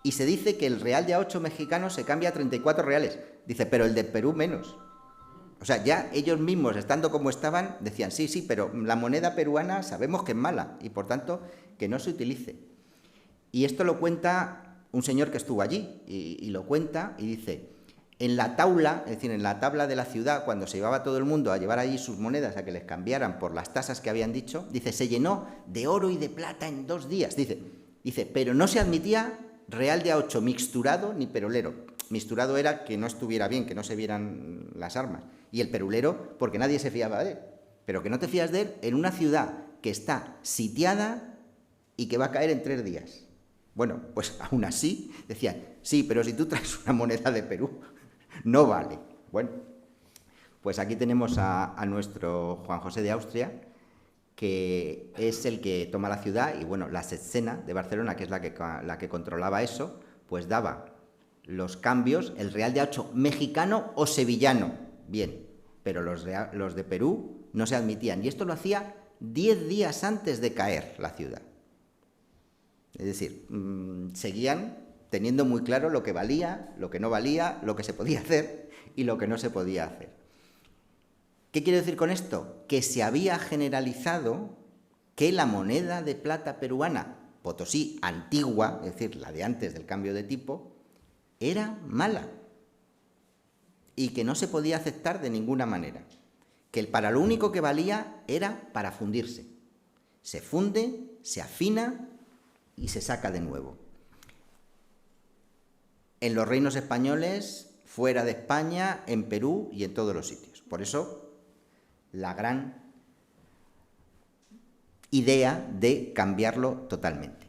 y se dice que el real de A8 mexicano se cambia a 34 reales. Dice, pero el de Perú menos. O sea, ya ellos mismos, estando como estaban, decían, sí, pero la moneda peruana sabemos que es mala y, por tanto, que no se utilice. Y esto lo cuenta un señor que estuvo allí y lo cuenta y dice, en la taula, es decir, en la tabla de la ciudad, cuando se llevaba todo el mundo a llevar allí sus monedas a que les cambiaran por las tasas que habían dicho, dice, se llenó de oro y de plata en 2 días. Dice, pero no se admitía real de A8 mixturado ni perolero. Mixturado era que no estuviera bien, que no se vieran las armas. Y el perulero, porque nadie se fiaba de él. Pero que no te fías de él en una ciudad que está sitiada y que va a caer en 3 días. Bueno, pues aún así decían, sí, pero si tú traes una moneda de Perú, no vale. Bueno, pues aquí tenemos a nuestro Juan José de Austria, que es el que toma la ciudad, y bueno, la Setzena de Barcelona, que es la que controlaba eso, pues daba los cambios, el real de A8 mexicano o sevillano, bien, pero los de Perú no se admitían, y esto lo hacía 10 días antes de caer la ciudad. Es decir, seguían teniendo muy claro lo que valía, lo que no valía, lo que se podía hacer y lo que no se podía hacer. ¿Qué quiero decir con esto? Que se había generalizado que la moneda de plata peruana, Potosí antigua, es decir, la de antes del cambio de tipo, era mala y que no se podía aceptar de ninguna manera. Que para lo único que valía era para fundirse. Se funde, se afina y se saca de nuevo. En los reinos españoles, fuera de España, en Perú y en todos los sitios. Por eso, la gran idea de cambiarlo totalmente.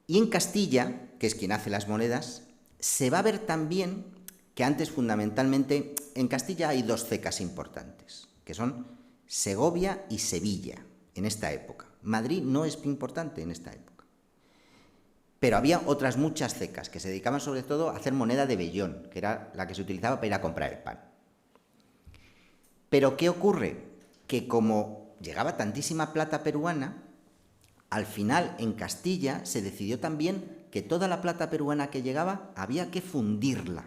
Y en Castilla, que es quien hace las monedas, se va a ver también que antes, fundamentalmente, en Castilla hay 2 cecas importantes, que son Segovia y Sevilla, en esta época. Madrid no es importante en esta época. Pero había otras muchas cecas que se dedicaban sobre todo a hacer moneda de vellón, que era la que se utilizaba para ir a comprar el pan. Pero ¿qué ocurre? Que como llegaba tantísima plata peruana, al final en Castilla se decidió también que toda la plata peruana que llegaba había que fundirla.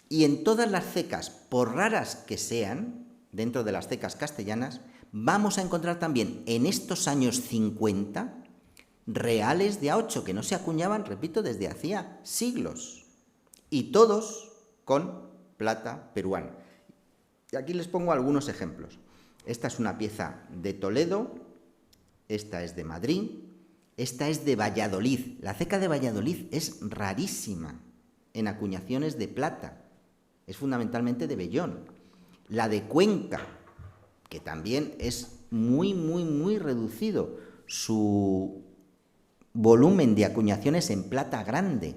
Y en todas las cecas, por raras que sean, dentro de las cecas castellanas, vamos a encontrar también en estos años 50 reales de A8 que no se acuñaban, repito, desde hacía siglos. Y todos con plata peruana. Y aquí les pongo algunos ejemplos. Esta es una pieza de Toledo, esta es de Madrid, esta es de Valladolid. La ceca de Valladolid es rarísima en acuñaciones de plata, es fundamentalmente de vellón. La de Cuenca, que también es muy reducido su volumen de acuñaciones en plata grande,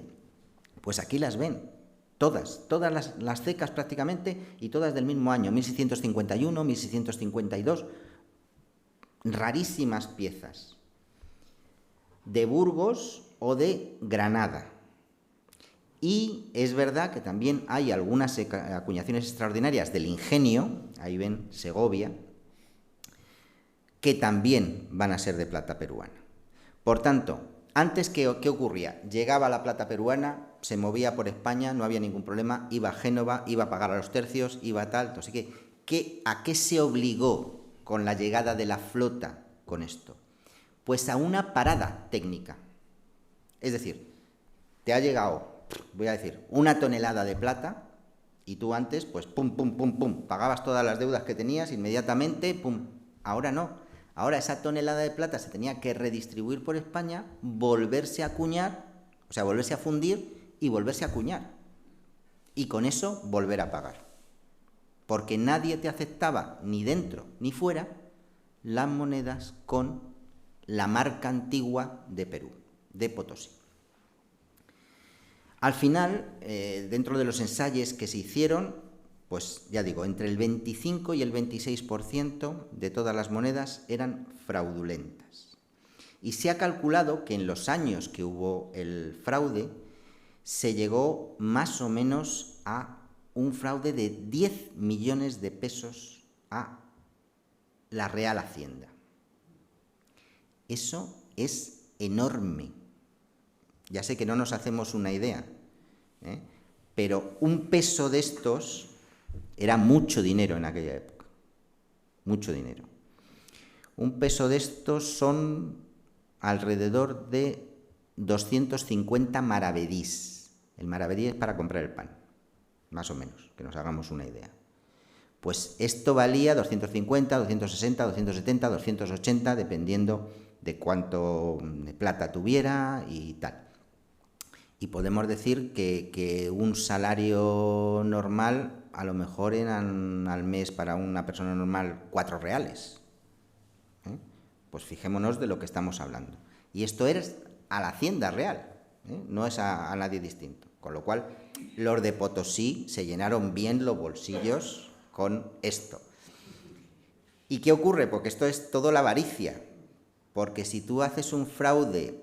pues aquí las ven. Todas las cecas prácticamente, y todas del mismo año, 1651, 1652, rarísimas piezas, de Burgos o de Granada. Y es verdad que también hay algunas acuñaciones extraordinarias del Ingenio, ahí ven Segovia, que también van a ser de plata peruana. Por tanto, antes, ¿qué ocurría? Llegaba la plata peruana, se movía por España, no había ningún problema, iba a Génova, iba a pagar a los tercios, iba a tal. Así que, ¿a qué se obligó con la llegada de la flota con esto? Pues a una parada técnica. Es decir, te ha llegado, voy a decir, 1 tonelada de plata y tú antes, pues pum, pagabas todas las deudas que tenías inmediatamente, pum. Ahora no. Ahora esa tonelada de plata se tenía que redistribuir por España, volverse a acuñar, o sea, volverse a fundir y volverse a acuñar. Y con eso volver a pagar. Porque nadie te aceptaba, ni dentro ni fuera, las monedas con la marca antigua de Perú, de Potosí. Al final, dentro de los ensayos que se hicieron, pues ya digo, entre el 25 y el 26% de todas las monedas eran fraudulentas. Y se ha calculado que en los años que hubo el fraude, se llegó más o menos a un fraude de 10 millones de pesos a la Real Hacienda. Eso es enorme. Ya sé que no nos hacemos una idea, pero un peso de estos era mucho dinero en aquella época. Mucho dinero. Un peso de estos son alrededor de 250 maravedís. El maravedí es para comprar el pan, más o menos, que nos hagamos una idea. Pues esto valía 250, 260, 270, 280, dependiendo de cuánto de plata tuviera y tal. Y podemos decir que un salario normal, a lo mejor eran al mes para una persona normal 4 reales. Pues fijémonos de lo que estamos hablando. Y esto es a la Hacienda Real, no es a nadie distinto. Con lo cual, los de Potosí se llenaron bien los bolsillos con esto. ¿Y qué ocurre? Porque esto es todo la avaricia. Porque si tú haces un fraude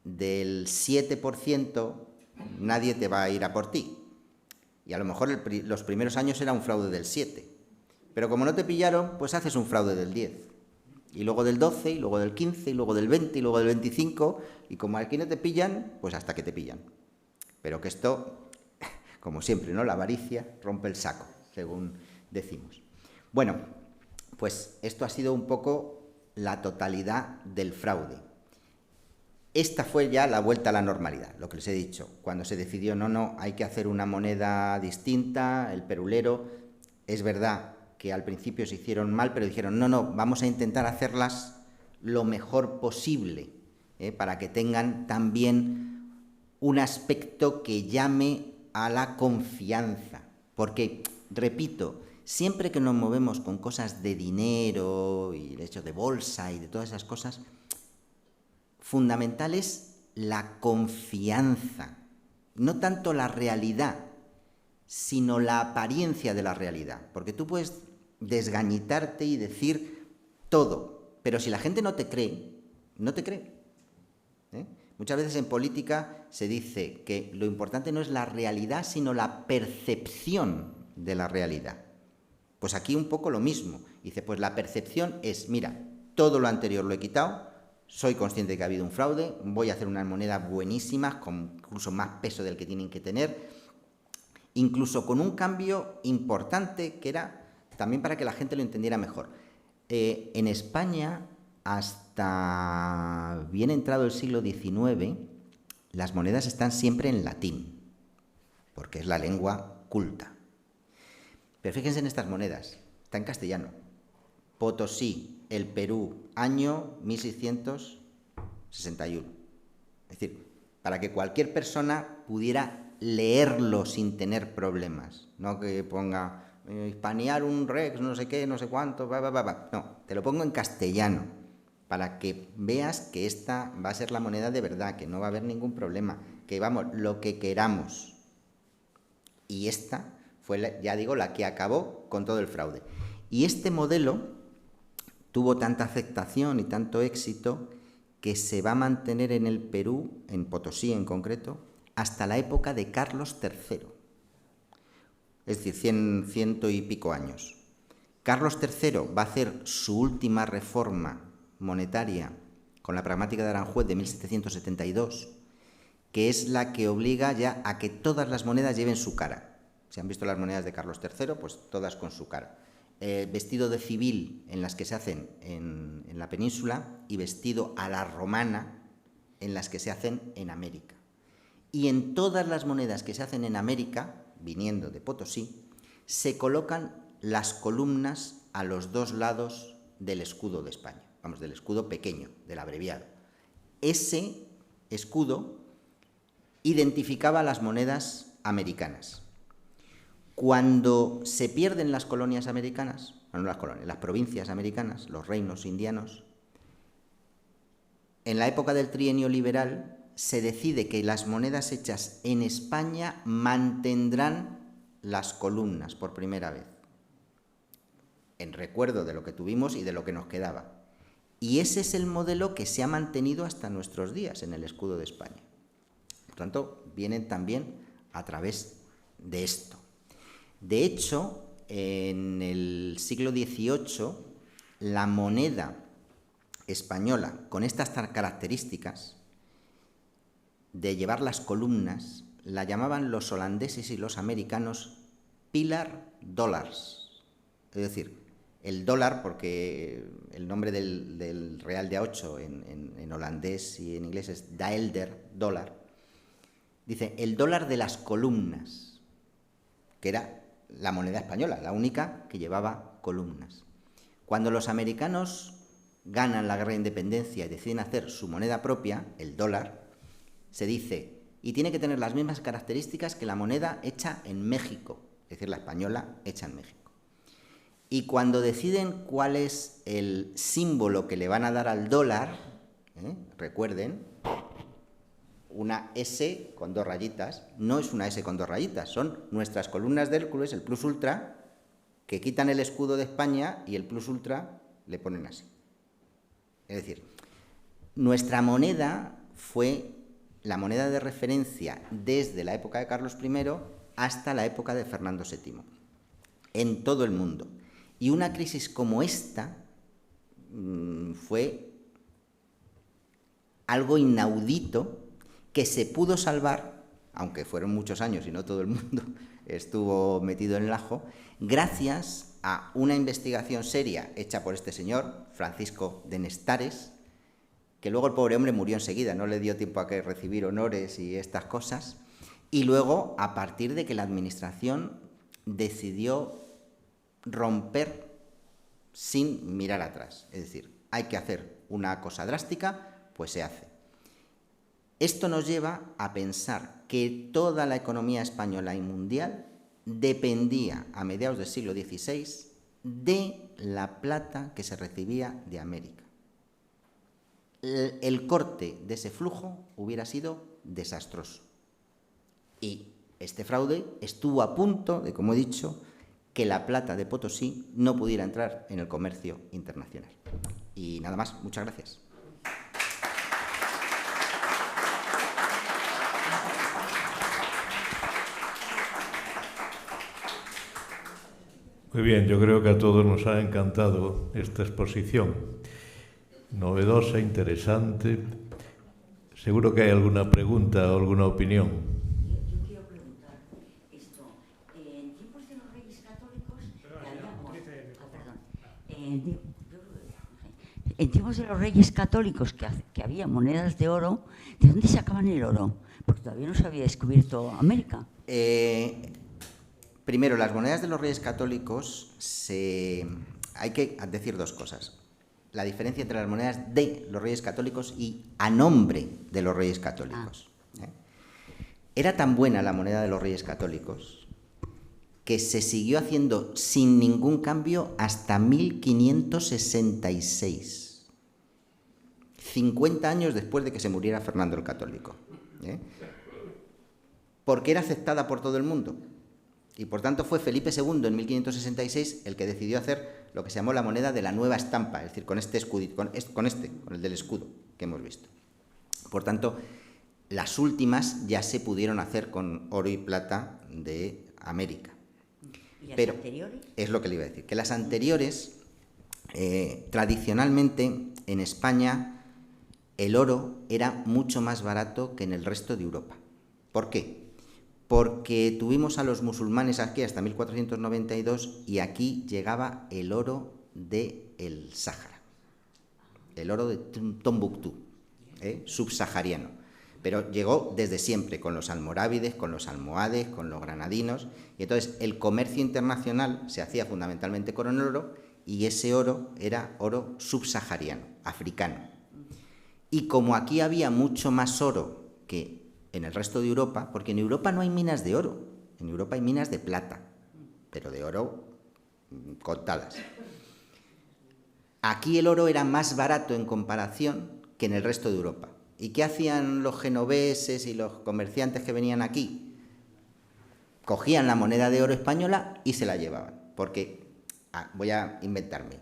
del 7%, nadie te va a ir a por ti. Y a lo mejor los primeros años era un fraude del 7%. Pero como no te pillaron, pues haces un fraude del 10%. Y luego del 12%, y luego del 15%, y luego del 20%, y luego del 25%. Y como aquí no te pillan, pues hasta que te pillan. Pero que esto, como siempre, ¿no? La avaricia rompe el saco, según decimos. Bueno, pues esto ha sido un poco la totalidad del fraude. Esta fue ya la vuelta a la normalidad, lo que les he dicho. Cuando se decidió, no, hay que hacer una moneda distinta, el perulero. Es verdad que al principio se hicieron mal, pero dijeron, no, vamos a intentar hacerlas lo mejor posible, para que tengan también un aspecto que llame a la confianza. Porque, repito, siempre que nos movemos con cosas de dinero y de hecho de bolsa y de todas esas cosas, fundamental es la confianza, no tanto la realidad, sino la apariencia de la realidad. Porque tú puedes desgañitarte y decir todo, pero si la gente no te cree, no te cree. Muchas veces en política se dice que lo importante no es la realidad, sino la percepción de la realidad. Pues aquí un poco lo mismo. Dice, pues la percepción es, mira, todo lo anterior lo he quitado, soy consciente de que ha habido un fraude, voy a hacer unas monedas buenísimas, con incluso más peso del que tienen que tener, incluso con un cambio importante que era también para que la gente lo entendiera mejor. En España, hasta bien entrado el siglo XIX, las monedas están siempre en latín, porque es la lengua culta. Pero fíjense en estas monedas, está en castellano. Potosí, el Perú, año 1661. Es decir, para que cualquier persona pudiera leerlo sin tener problemas, no que ponga hispanear un rex, no sé qué, no sé cuánto, no, te lo pongo en castellano, para que veas que esta va a ser la moneda de verdad, que no va a haber ningún problema, que vamos, lo que queramos. Y esta fue, ya digo, la que acabó con todo el fraude. Y este modelo tuvo tanta aceptación y tanto éxito que se va a mantener en el Perú, en Potosí en concreto, hasta la época de Carlos III. Es decir, ciento y pico años. Carlos III va a hacer su última reforma monetaria con la pragmática de Aranjuez de 1772, que es la que obliga ya a que todas las monedas lleven su cara. Si han visto las monedas de Carlos III, pues todas con su cara. Vestido de civil en las que se hacen en la península y vestido a la romana en las que se hacen en América. Y en todas las monedas que se hacen en América, viniendo de Potosí, se colocan las columnas a los dos lados del escudo de España, vamos, del escudo pequeño, del abreviado. Ese escudo identificaba las monedas americanas. Cuando se pierden las colonias americanas, bueno, no las colonias, las provincias americanas, los reinos indianos, en la época del trienio liberal se decide que las monedas hechas en España mantendrán las columnas por primera vez, en recuerdo de lo que tuvimos y de lo que nos quedaba. Y ese es el modelo que se ha mantenido hasta nuestros días en el escudo de España. Por tanto, vienen también a través de esto. De hecho, en el siglo XVIII, la moneda española, con estas características de llevar las columnas, la llamaban los holandeses y los americanos pillar dollars. Es decir, el dólar, porque el nombre del real de A8 en holandés y en inglés es daelder, dólar, dice el dólar de las columnas, que era la moneda española, la única que llevaba columnas. Cuando los americanos ganan la guerra de independencia y deciden hacer su moneda propia, el dólar, se dice, y tiene que tener las mismas características que la moneda hecha en México, es decir, la española hecha en México. Y cuando deciden cuál es el símbolo que le van a dar al dólar, recuerden, una S con dos rayitas, no es una S con dos rayitas, son nuestras columnas de Hércules, el plus ultra, que quitan el escudo de España y el plus ultra le ponen así. Es decir, nuestra moneda fue la moneda de referencia desde la época de Carlos I hasta la época de Fernando VII, en todo el mundo. Y una crisis como esta fue algo inaudito que se pudo salvar, aunque fueron muchos años y no todo el mundo estuvo metido en el ajo, gracias a una investigación seria hecha por este señor, Francisco de Nestares, que luego el pobre hombre murió enseguida, no le dio tiempo a que recibir honores y estas cosas, y luego a partir de que la administración decidió romper sin mirar atrás, es decir, hay que hacer una cosa drástica, pues se hace. Esto nos lleva a pensar que toda la economía española y mundial dependía a mediados del siglo XVI de la plata que se recibía de América. El corte de ese flujo hubiera sido desastroso. Y este fraude estuvo a punto de, como he dicho, que la plata de Potosí no pudiera entrar en el comercio internacional. Y nada más, muchas gracias. Muy bien, yo creo que a todos nos ha encantado esta exposición. Novedosa, interesante. Seguro que hay alguna pregunta o alguna opinión. Yo quiero preguntar esto. En tiempos de los Reyes Católicos... En tiempos de los Reyes Católicos que había monedas de oro, ¿de dónde sacaban el oro? Porque todavía no se había descubierto América. Primero, las monedas de los Reyes Católicos, hay que decir dos cosas. La diferencia entre las monedas de los Reyes Católicos y a nombre de los Reyes Católicos. Era tan buena la moneda de los Reyes Católicos que se siguió haciendo sin ningún cambio hasta 1566. 50 años después de que se muriera Fernando el Católico. Porque era aceptada por todo el mundo. Y por tanto fue Felipe II en 1566 el que decidió hacer lo que se llamó la moneda de la nueva estampa, es decir, con el del escudo que hemos visto. Por tanto, las últimas ya se pudieron hacer con oro y plata de América. ¿Y las Pero anteriores? es lo que le iba a decir, que las anteriores, tradicionalmente en España, el oro era mucho más barato que en el resto de Europa. ¿Por qué? Porque tuvimos a los musulmanes aquí hasta 1492 y aquí llegaba el oro del Sáhara, el oro de Tombuctú, subsahariano. Pero llegó desde siempre, con los almorávides, con los almohades, con los granadinos, y entonces el comercio internacional se hacía fundamentalmente con el oro, y ese oro era oro subsahariano, africano. Y como aquí había mucho más oro que en el resto de Europa, porque en Europa no hay minas de oro, en Europa hay minas de plata, pero de oro contadas. Aquí el oro era más barato en comparación que en el resto de Europa. ¿Y qué hacían los genoveses y los comerciantes que venían aquí? Cogían la moneda de oro española y se la llevaban, porque, voy a inventarme,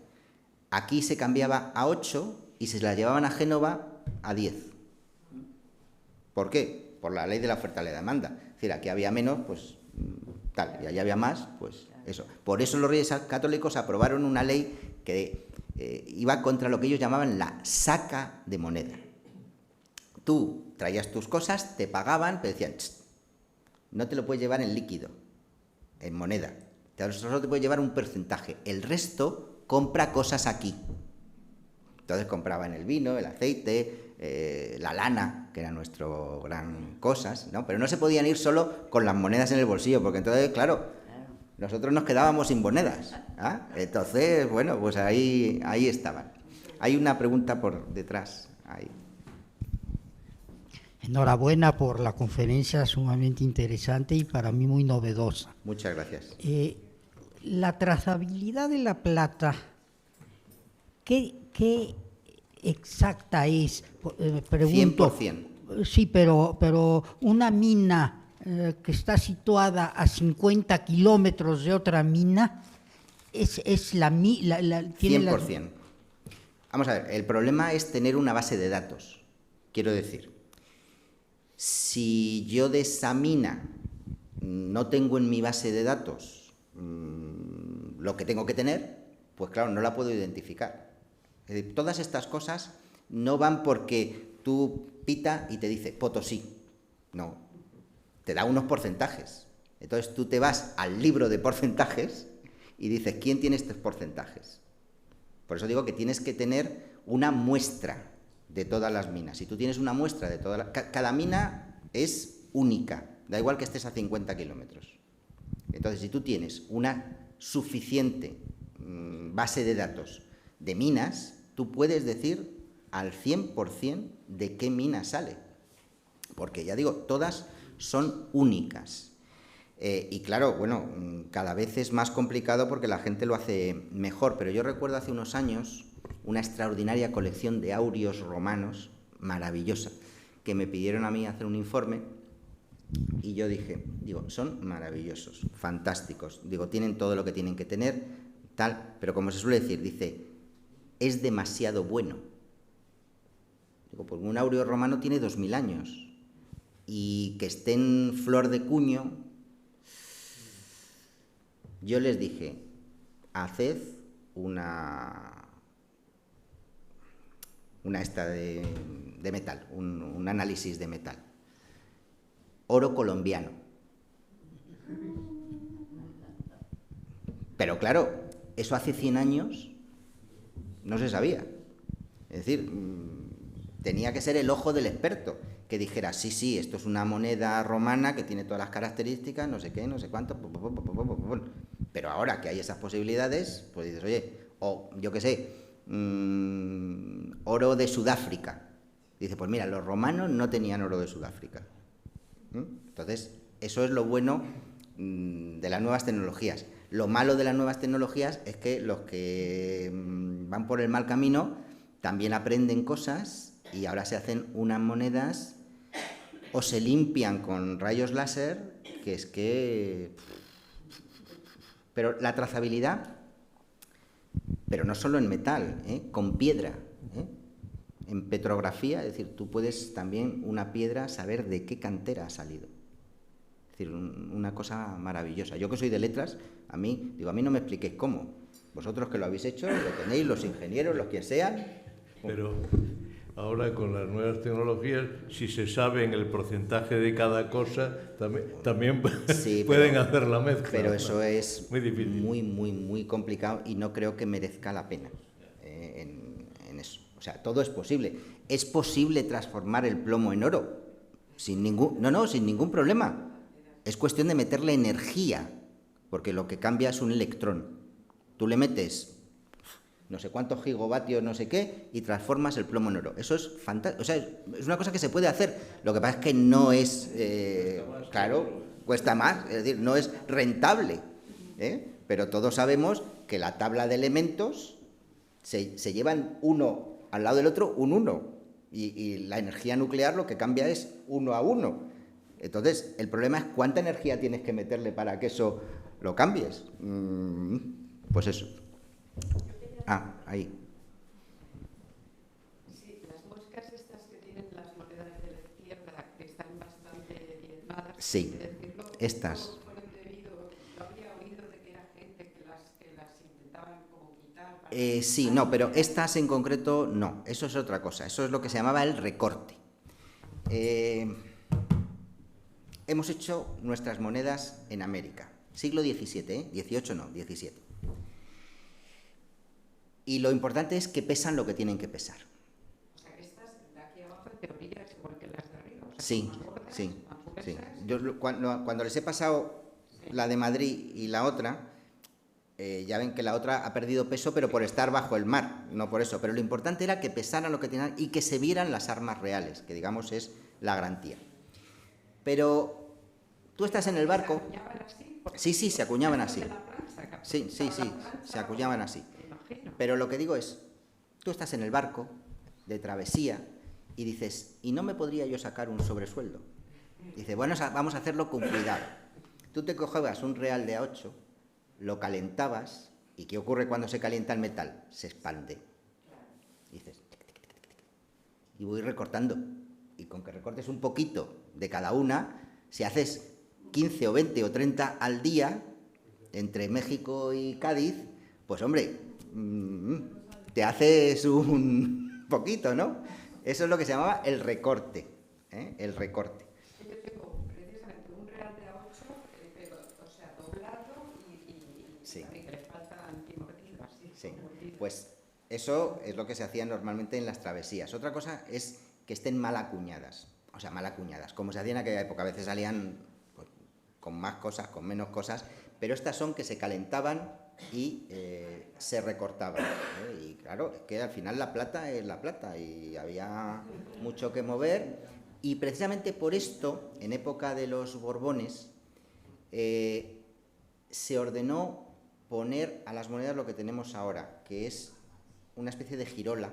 aquí se cambiaba a 8 y se la llevaban a Génova a 10. ¿Por qué? Por la ley de la oferta y la demanda. Es decir, aquí había menos, pues tal, y allá había más, pues eso. Por eso los Reyes Católicos aprobaron una ley que iba contra lo que ellos llamaban la saca de moneda. Tú traías tus cosas, te pagaban, pero decían, no te lo puedes llevar en líquido, en moneda. Solo te puedes llevar un porcentaje. El resto compra cosas aquí. Entonces compraban el vino, el aceite, la lana, que era nuestro gran cosas, ¿no? Pero no se podían ir solo con las monedas en el bolsillo, porque entonces, claro, nosotros nos quedábamos sin monedas. Entonces, bueno, pues ahí estaban. Hay una pregunta por detrás. Ahí. Enhorabuena por la conferencia, sumamente interesante y para mí muy novedosa. Muchas gracias. La trazabilidad de la plata, ¿qué exacta es? Pregunto, 100%. Sí, pero una mina que está situada a 50 kilómetros de otra mina, es tiene 100%. Vamos a ver, el problema es tener una base de datos. Quiero decir, si yo de esa mina no tengo en mi base de datos lo que tengo que tener, pues claro, no la puedo identificar. Es decir, todas estas cosas no van porque tú pita y te dice Potosí. No, te da unos porcentajes. Entonces tú te vas al libro de porcentajes y dices, ¿quién tiene estos porcentajes? Por eso digo que tienes que tener una muestra de todas las minas. Si tú tienes una muestra de todas las... Cada mina es única, da igual que estés a 50 kilómetros. Entonces, si tú tienes una suficiente base de datos de minas, tú puedes decir al 100% de qué mina sale. Porque, ya digo, todas son únicas. Y claro, bueno, cada vez es más complicado porque la gente lo hace mejor, pero yo recuerdo hace unos años una extraordinaria colección de aurios romanos, maravillosa, que me pidieron a mí hacer un informe y yo digo, son maravillosos, fantásticos, digo, tienen todo lo que tienen que tener, tal, pero como se suele decir, dice, es demasiado bueno. Digo, pues un aureo romano tiene 2000 años y que esté en flor de cuño. Yo les dije, haced una esta de metal, un análisis de metal. Oro colombiano. Pero claro, eso hace 100 años no se sabía. Es decir, tenía que ser el ojo del experto, que dijera, sí, sí, esto es una moneda romana que tiene todas las características, no sé qué, no sé cuánto, pero ahora que hay esas posibilidades, pues dices, oye, o yo qué sé, oro de Sudáfrica. Dice, pues mira, los romanos no tenían oro de Sudáfrica. Entonces, eso es lo bueno de las nuevas tecnologías. Lo malo de las nuevas tecnologías es que los que van por el mal camino también aprenden cosas y ahora se hacen unas monedas o se limpian con rayos láser, que es que... Pero la trazabilidad, pero no solo en metal, con piedra, en petrografía, es decir, tú puedes también una piedra saber de qué cantera ha salido. Es decir, una cosa maravillosa. Yo que soy de letras, a mí no me expliquéis cómo. Vosotros que lo habéis hecho, lo tenéis, los ingenieros, los que sean. Pero ahora con las nuevas tecnologías, si se sabe en el porcentaje de cada cosa, también sí, pueden hacer la mezcla. Pero eso es muy difícil, muy complicado y no creo que merezca la pena en eso. O sea, todo es posible. Es posible transformar el plomo en oro sin ningún problema. Es cuestión de meterle energía, porque lo que cambia es un electrón. Tú le metes no sé cuántos gigavatios, no sé qué, y transformas el plomo en oro. Eso es fantástico. O sea, es una cosa que se puede hacer. Lo que pasa es que no es, claro, cuesta más, es decir, no es rentable. Pero todos sabemos que la tabla de elementos se llevan uno al lado del otro, un 1. Y la energía nuclear lo que cambia es 1 a 1. Entonces, el problema es cuánta energía tienes que meterle para que eso lo cambies. Pues eso. Ahí. Sí, las moscas estas que tienen las monedas de la izquierda, que están bastante diezmadas. Sí, estas. Yo había oído de que era gente que las intentaban como quitar. Sí, no, pero estas en concreto no. Eso es otra cosa. Eso es lo que se llamaba el recorte. Hemos hecho nuestras monedas en América. Siglo XVII, 18 no, 17. Y lo importante es que pesan lo que tienen que pesar. O sea, que estas de aquí abajo en teoría es igual que las de arriba. O sea, Sí. Yo cuando les he pasado la de Madrid y la otra, ya ven que la otra ha perdido peso, pero por estar bajo el mar, no por eso. Pero lo importante era que pesaran lo que tenían y que se vieran las armas reales, que digamos es la garantía. Pero tú estás en el barco. Sí, se acuñaban así. Sí, se acuñaban así. Pero lo que digo es, tú estás en el barco de travesía y dices, ¿y no me podría yo sacar un sobresueldo? Dice, bueno, vamos a hacerlo con cuidado. Tú te cogías un real de A8, lo calentabas, ¿y qué ocurre cuando se calienta el metal? Se expande. Y dices, y voy recortando. Y con que recortes un poquito de cada una, si haces 15 o 20 o 30 al día, entre México y Cádiz, pues hombre, te haces un poquito, ¿no? Eso es lo que se llamaba el recorte, el recorte. Yo tengo precisamente un real de A8, pero, o sea, doblado y sí. Que le falta antimortido, así. Sí, pues eso es lo que se hacía normalmente en las travesías. Otra cosa es que estén mal acuñadas, o sea, mal acuñadas, como se hacía en aquella época. A veces salían pues, con más cosas, con menos cosas, pero estas son que se calentaban y se recortaban. Y claro, es que al final la plata es la plata y había mucho que mover. Y precisamente por esto, en época de los Borbones, se ordenó poner a las monedas lo que tenemos ahora, que es una especie de girola,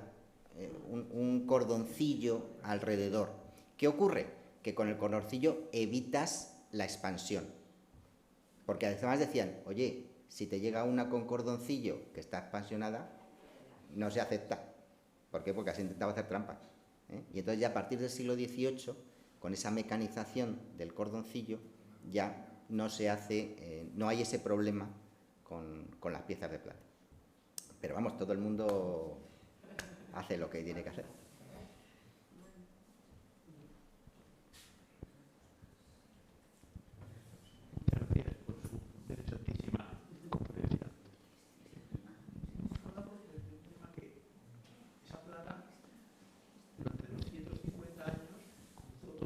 un cordoncillo alrededor. ¿Qué ocurre? Que con el cordoncillo evitas la expansión. Porque además decían, oye, si te llega una con cordoncillo que está expansionada, no se acepta. ¿Por qué? Porque has intentado hacer trampa. Y entonces ya a partir del siglo XVIII, con esa mecanización del cordoncillo, ya no se hace, no hay ese problema con las piezas de plata. Pero vamos, todo el mundo hace lo que tiene que hacer. Gracias por su interesantísima conferencia. Que esa plata durante los 150 años cruzó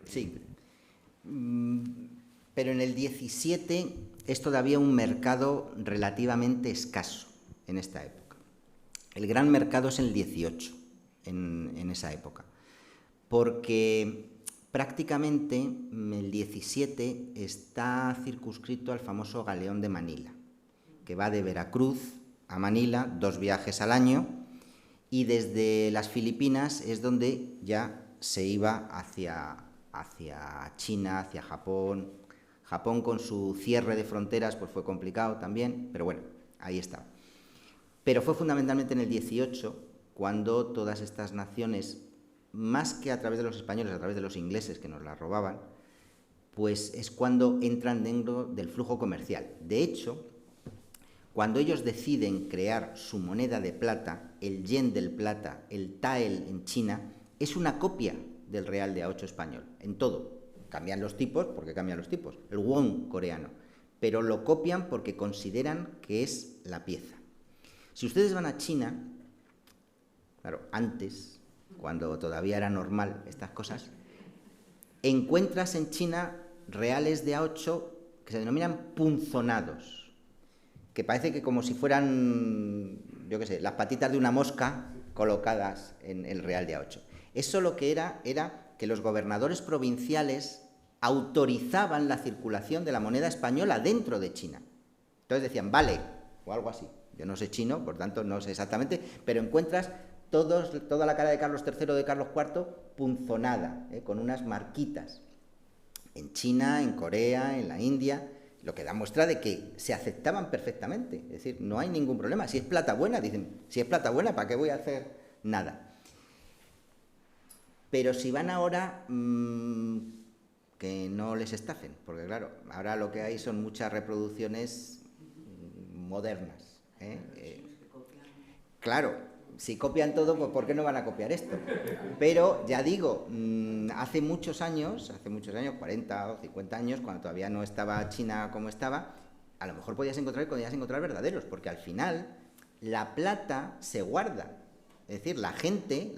Sí. Pero en el 17 es todavía un mercado relativamente escaso en esta época. El gran mercado es el 18, en esa época. Porque prácticamente el 17 está circunscrito al famoso galeón de Manila, que va de Veracruz a Manila, 2 viajes al año, y desde las Filipinas es donde ya se iba hacia China, hacia Japón. Japón, con su cierre de fronteras, pues fue complicado también, pero bueno, ahí está. Pero fue fundamentalmente en el 18 cuando todas estas naciones, más que a través de los españoles, a través de los ingleses que nos las robaban, pues es cuando entran dentro del flujo comercial. De hecho, cuando ellos deciden crear su moneda de plata, el yen del plata, el tael en China, es una copia del real de A8 español, en todo. Cambian los tipos, porque cambian los tipos, el won coreano, pero lo copian porque consideran que es la pieza. Si ustedes van a China, claro, antes, cuando todavía era normal estas cosas, encuentras en China reales de A8 que se denominan punzonados, que parece que como si fueran, yo qué sé, las patitas de una mosca colocadas en el real de A8. Eso lo que era que los gobernadores provinciales autorizaban la circulación de la moneda española dentro de China. Entonces decían, vale, o algo así. Yo no sé chino, por tanto no sé exactamente, pero encuentras toda la cara de Carlos III o de Carlos IV punzonada, con unas marquitas. En China, en Corea, en la India, lo que da muestra de que se aceptaban perfectamente. Es decir, no hay ningún problema. Si es plata buena, dicen, si es plata buena, ¿para qué voy a hacer nada? Pero si van ahora, que no les estafen, porque claro, ahora lo que hay son muchas reproducciones modernas. Claro, si copian todo, pues ¿por qué no van a copiar esto? Pero ya digo, hace muchos años, 40 o 50 años, cuando todavía no estaba China como estaba, a lo mejor podías encontrar verdaderos, porque al final la plata se guarda. Es decir, la gente,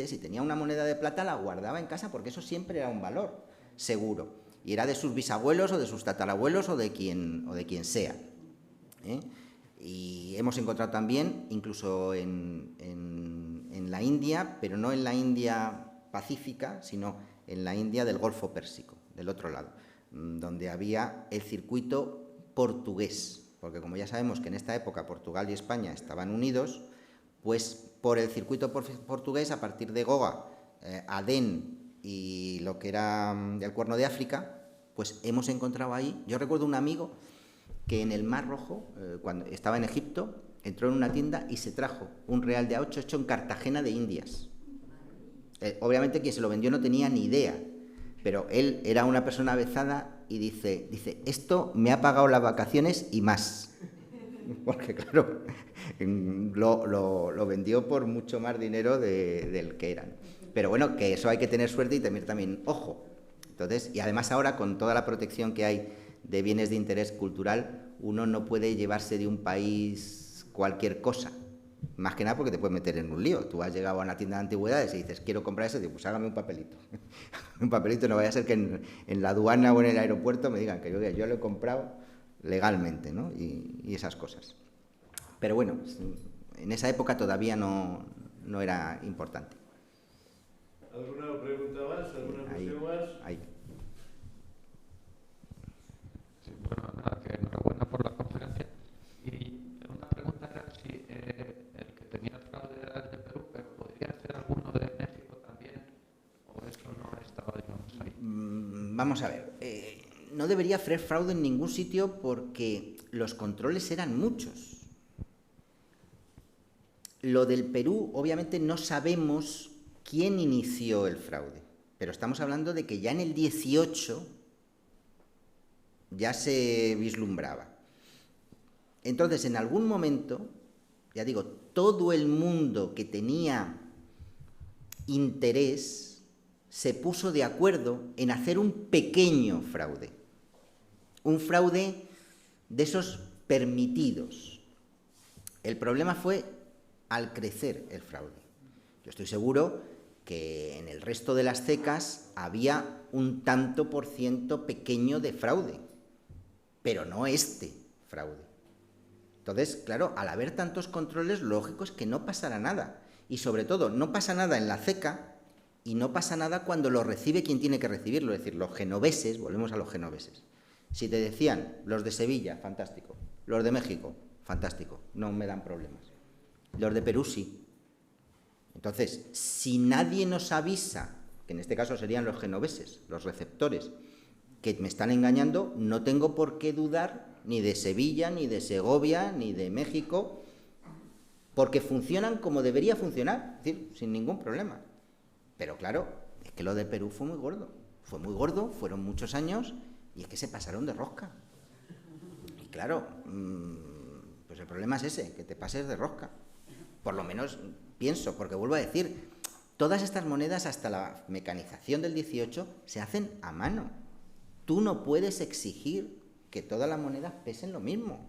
si tenía una moneda de plata, la guardaba en casa porque eso siempre era un valor seguro. Y era de sus bisabuelos o de sus tatarabuelos o de quien sea. Y hemos encontrado también, incluso en la India, pero no en la India pacífica, sino en la India del Golfo Pérsico, del otro lado, donde había el circuito portugués. Porque como ya sabemos que en esta época Portugal y España estaban unidos, pues por el circuito portugués, a partir de Goa, Adén y lo que era el Cuerno de África, pues hemos encontrado ahí. Yo recuerdo un amigo que en el Mar Rojo, cuando estaba en Egipto, entró en una tienda y se trajo un real de A8 hecho en Cartagena de Indias. Obviamente quien se lo vendió no tenía ni idea, pero él era una persona avezada y dice, esto me ha pagado las vacaciones y más. Porque claro, lo vendió por mucho más dinero del que eran. Pero bueno, que eso hay que tener suerte y tener también ojo. Entonces, y además ahora con toda la protección que hay de bienes de interés cultural, uno no puede llevarse de un país cualquier cosa. Más que nada porque te puedes meter en un lío. Tú has llegado a una tienda de antigüedades y dices, quiero comprar eso, y digo, pues hágame un papelito. Un papelito, no vaya a ser que en la aduana o en el aeropuerto me digan que yo lo he comprado legalmente, ¿no? Y esas cosas. Pero bueno, en esa época todavía no era importante. ¿Alguna pregunta más? ¿Alguna cuestión más? Ahí. Sí, bueno, nada, que enhorabuena por la conferencia. Y una pregunta era si el que tenía el fraude era el de Perú, pero ¿podría ser alguno de México también? ¿O eso no estaba, digamos, ahí? Vamos a ver. No debería haber fraude en ningún sitio porque los controles eran muchos. Lo del Perú, obviamente no sabemos quién inició el fraude, pero estamos hablando de que ya en el 18 ya se vislumbraba. Entonces, en algún momento, ya digo, todo el mundo que tenía interés se puso de acuerdo en hacer un pequeño fraude. Un fraude de esos permitidos. El problema fue al crecer el fraude. Yo estoy seguro que en el resto de las CECAs había un tanto por ciento pequeño de fraude, pero no este fraude. Entonces, claro, al haber tantos controles, lo lógico es que no pasará nada. Y sobre todo, no pasa nada en la CECA y no pasa nada cuando lo recibe quien tiene que recibirlo. Es decir, los genoveses, volvemos a los genoveses. Si te decían, los de Sevilla, fantástico. Los de México, fantástico, no me dan problemas. Los de Perú sí. Entonces, si nadie nos avisa, que en este caso serían los genoveses, los receptores, que me están engañando, no tengo por qué dudar ni de Sevilla, ni de Segovia, ni de México, porque funcionan como debería funcionar, es decir, sin ningún problema. Pero claro, es que lo de Perú fue muy gordo, fueron muchos años, y es que se pasaron de rosca. Y claro, pues el problema es ese, que te pases de rosca. Por lo menos pienso, porque vuelvo a decir, todas estas monedas hasta la mecanización del 18 se hacen a mano. Tú no puedes exigir que todas las monedas pesen lo mismo,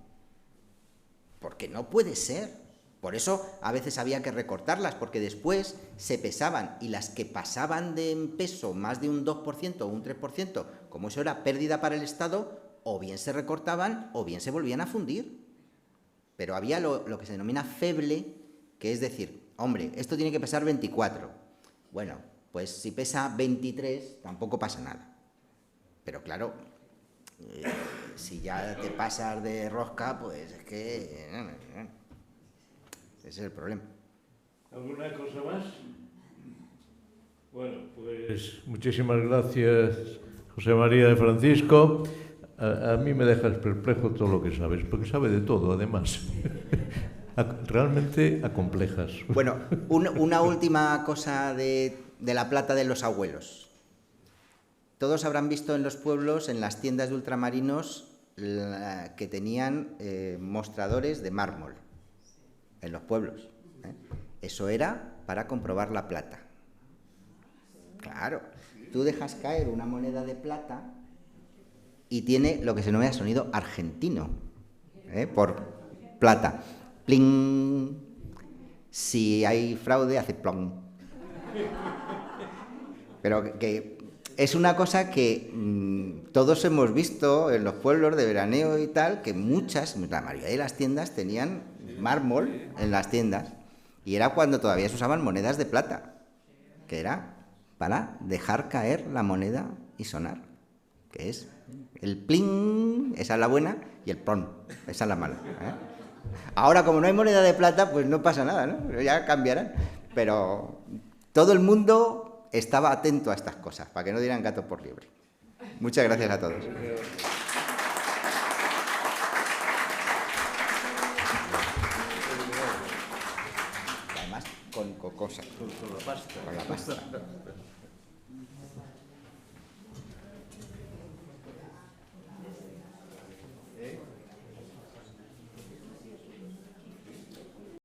porque no puede ser. Por eso a veces había que recortarlas, porque después se pesaban y las que pasaban de peso más de un 2% o un 3%, como eso era pérdida para el Estado, o bien se recortaban o bien se volvían a fundir. Pero había lo que se denomina feble, que es decir, hombre, esto tiene que pesar 24. Bueno, pues si pesa 23 tampoco pasa nada. Pero claro, si ya te pasas de rosca, pues es que ese es el problema. ¿Alguna cosa más? Bueno, pues muchísimas gracias, José María de Francisco. A mí me dejas perplejo todo lo que sabes, porque sabe de todo, además. Realmente acomplejas. Bueno, una última cosa de la plata de los abuelos. Todos habrán visto en los pueblos, en las tiendas de ultramarinos, que tenían mostradores de mármol en los pueblos. Eso era para comprobar la plata. Claro, tú dejas caer una moneda de plata y tiene lo que se denomina sonido argentino, por plata. Pling. Si hay fraude, hace plong. Pero que es una cosa que todos hemos visto en los pueblos de veraneo y tal, que la mayoría de las tiendas tenían mármol en las tiendas, y era cuando todavía se usaban monedas de plata, que era para dejar caer la moneda y sonar, que es el pling, esa es la buena, y el plon, esa es la mala. Ahora, como no hay moneda de plata, pues no pasa nada, ¿no? Ya cambiarán, pero todo el mundo estaba atento a estas cosas, para que no dieran gato por liebre. Muchas gracias a todos. Además, con cosas. Con la pasta. Con la pasta.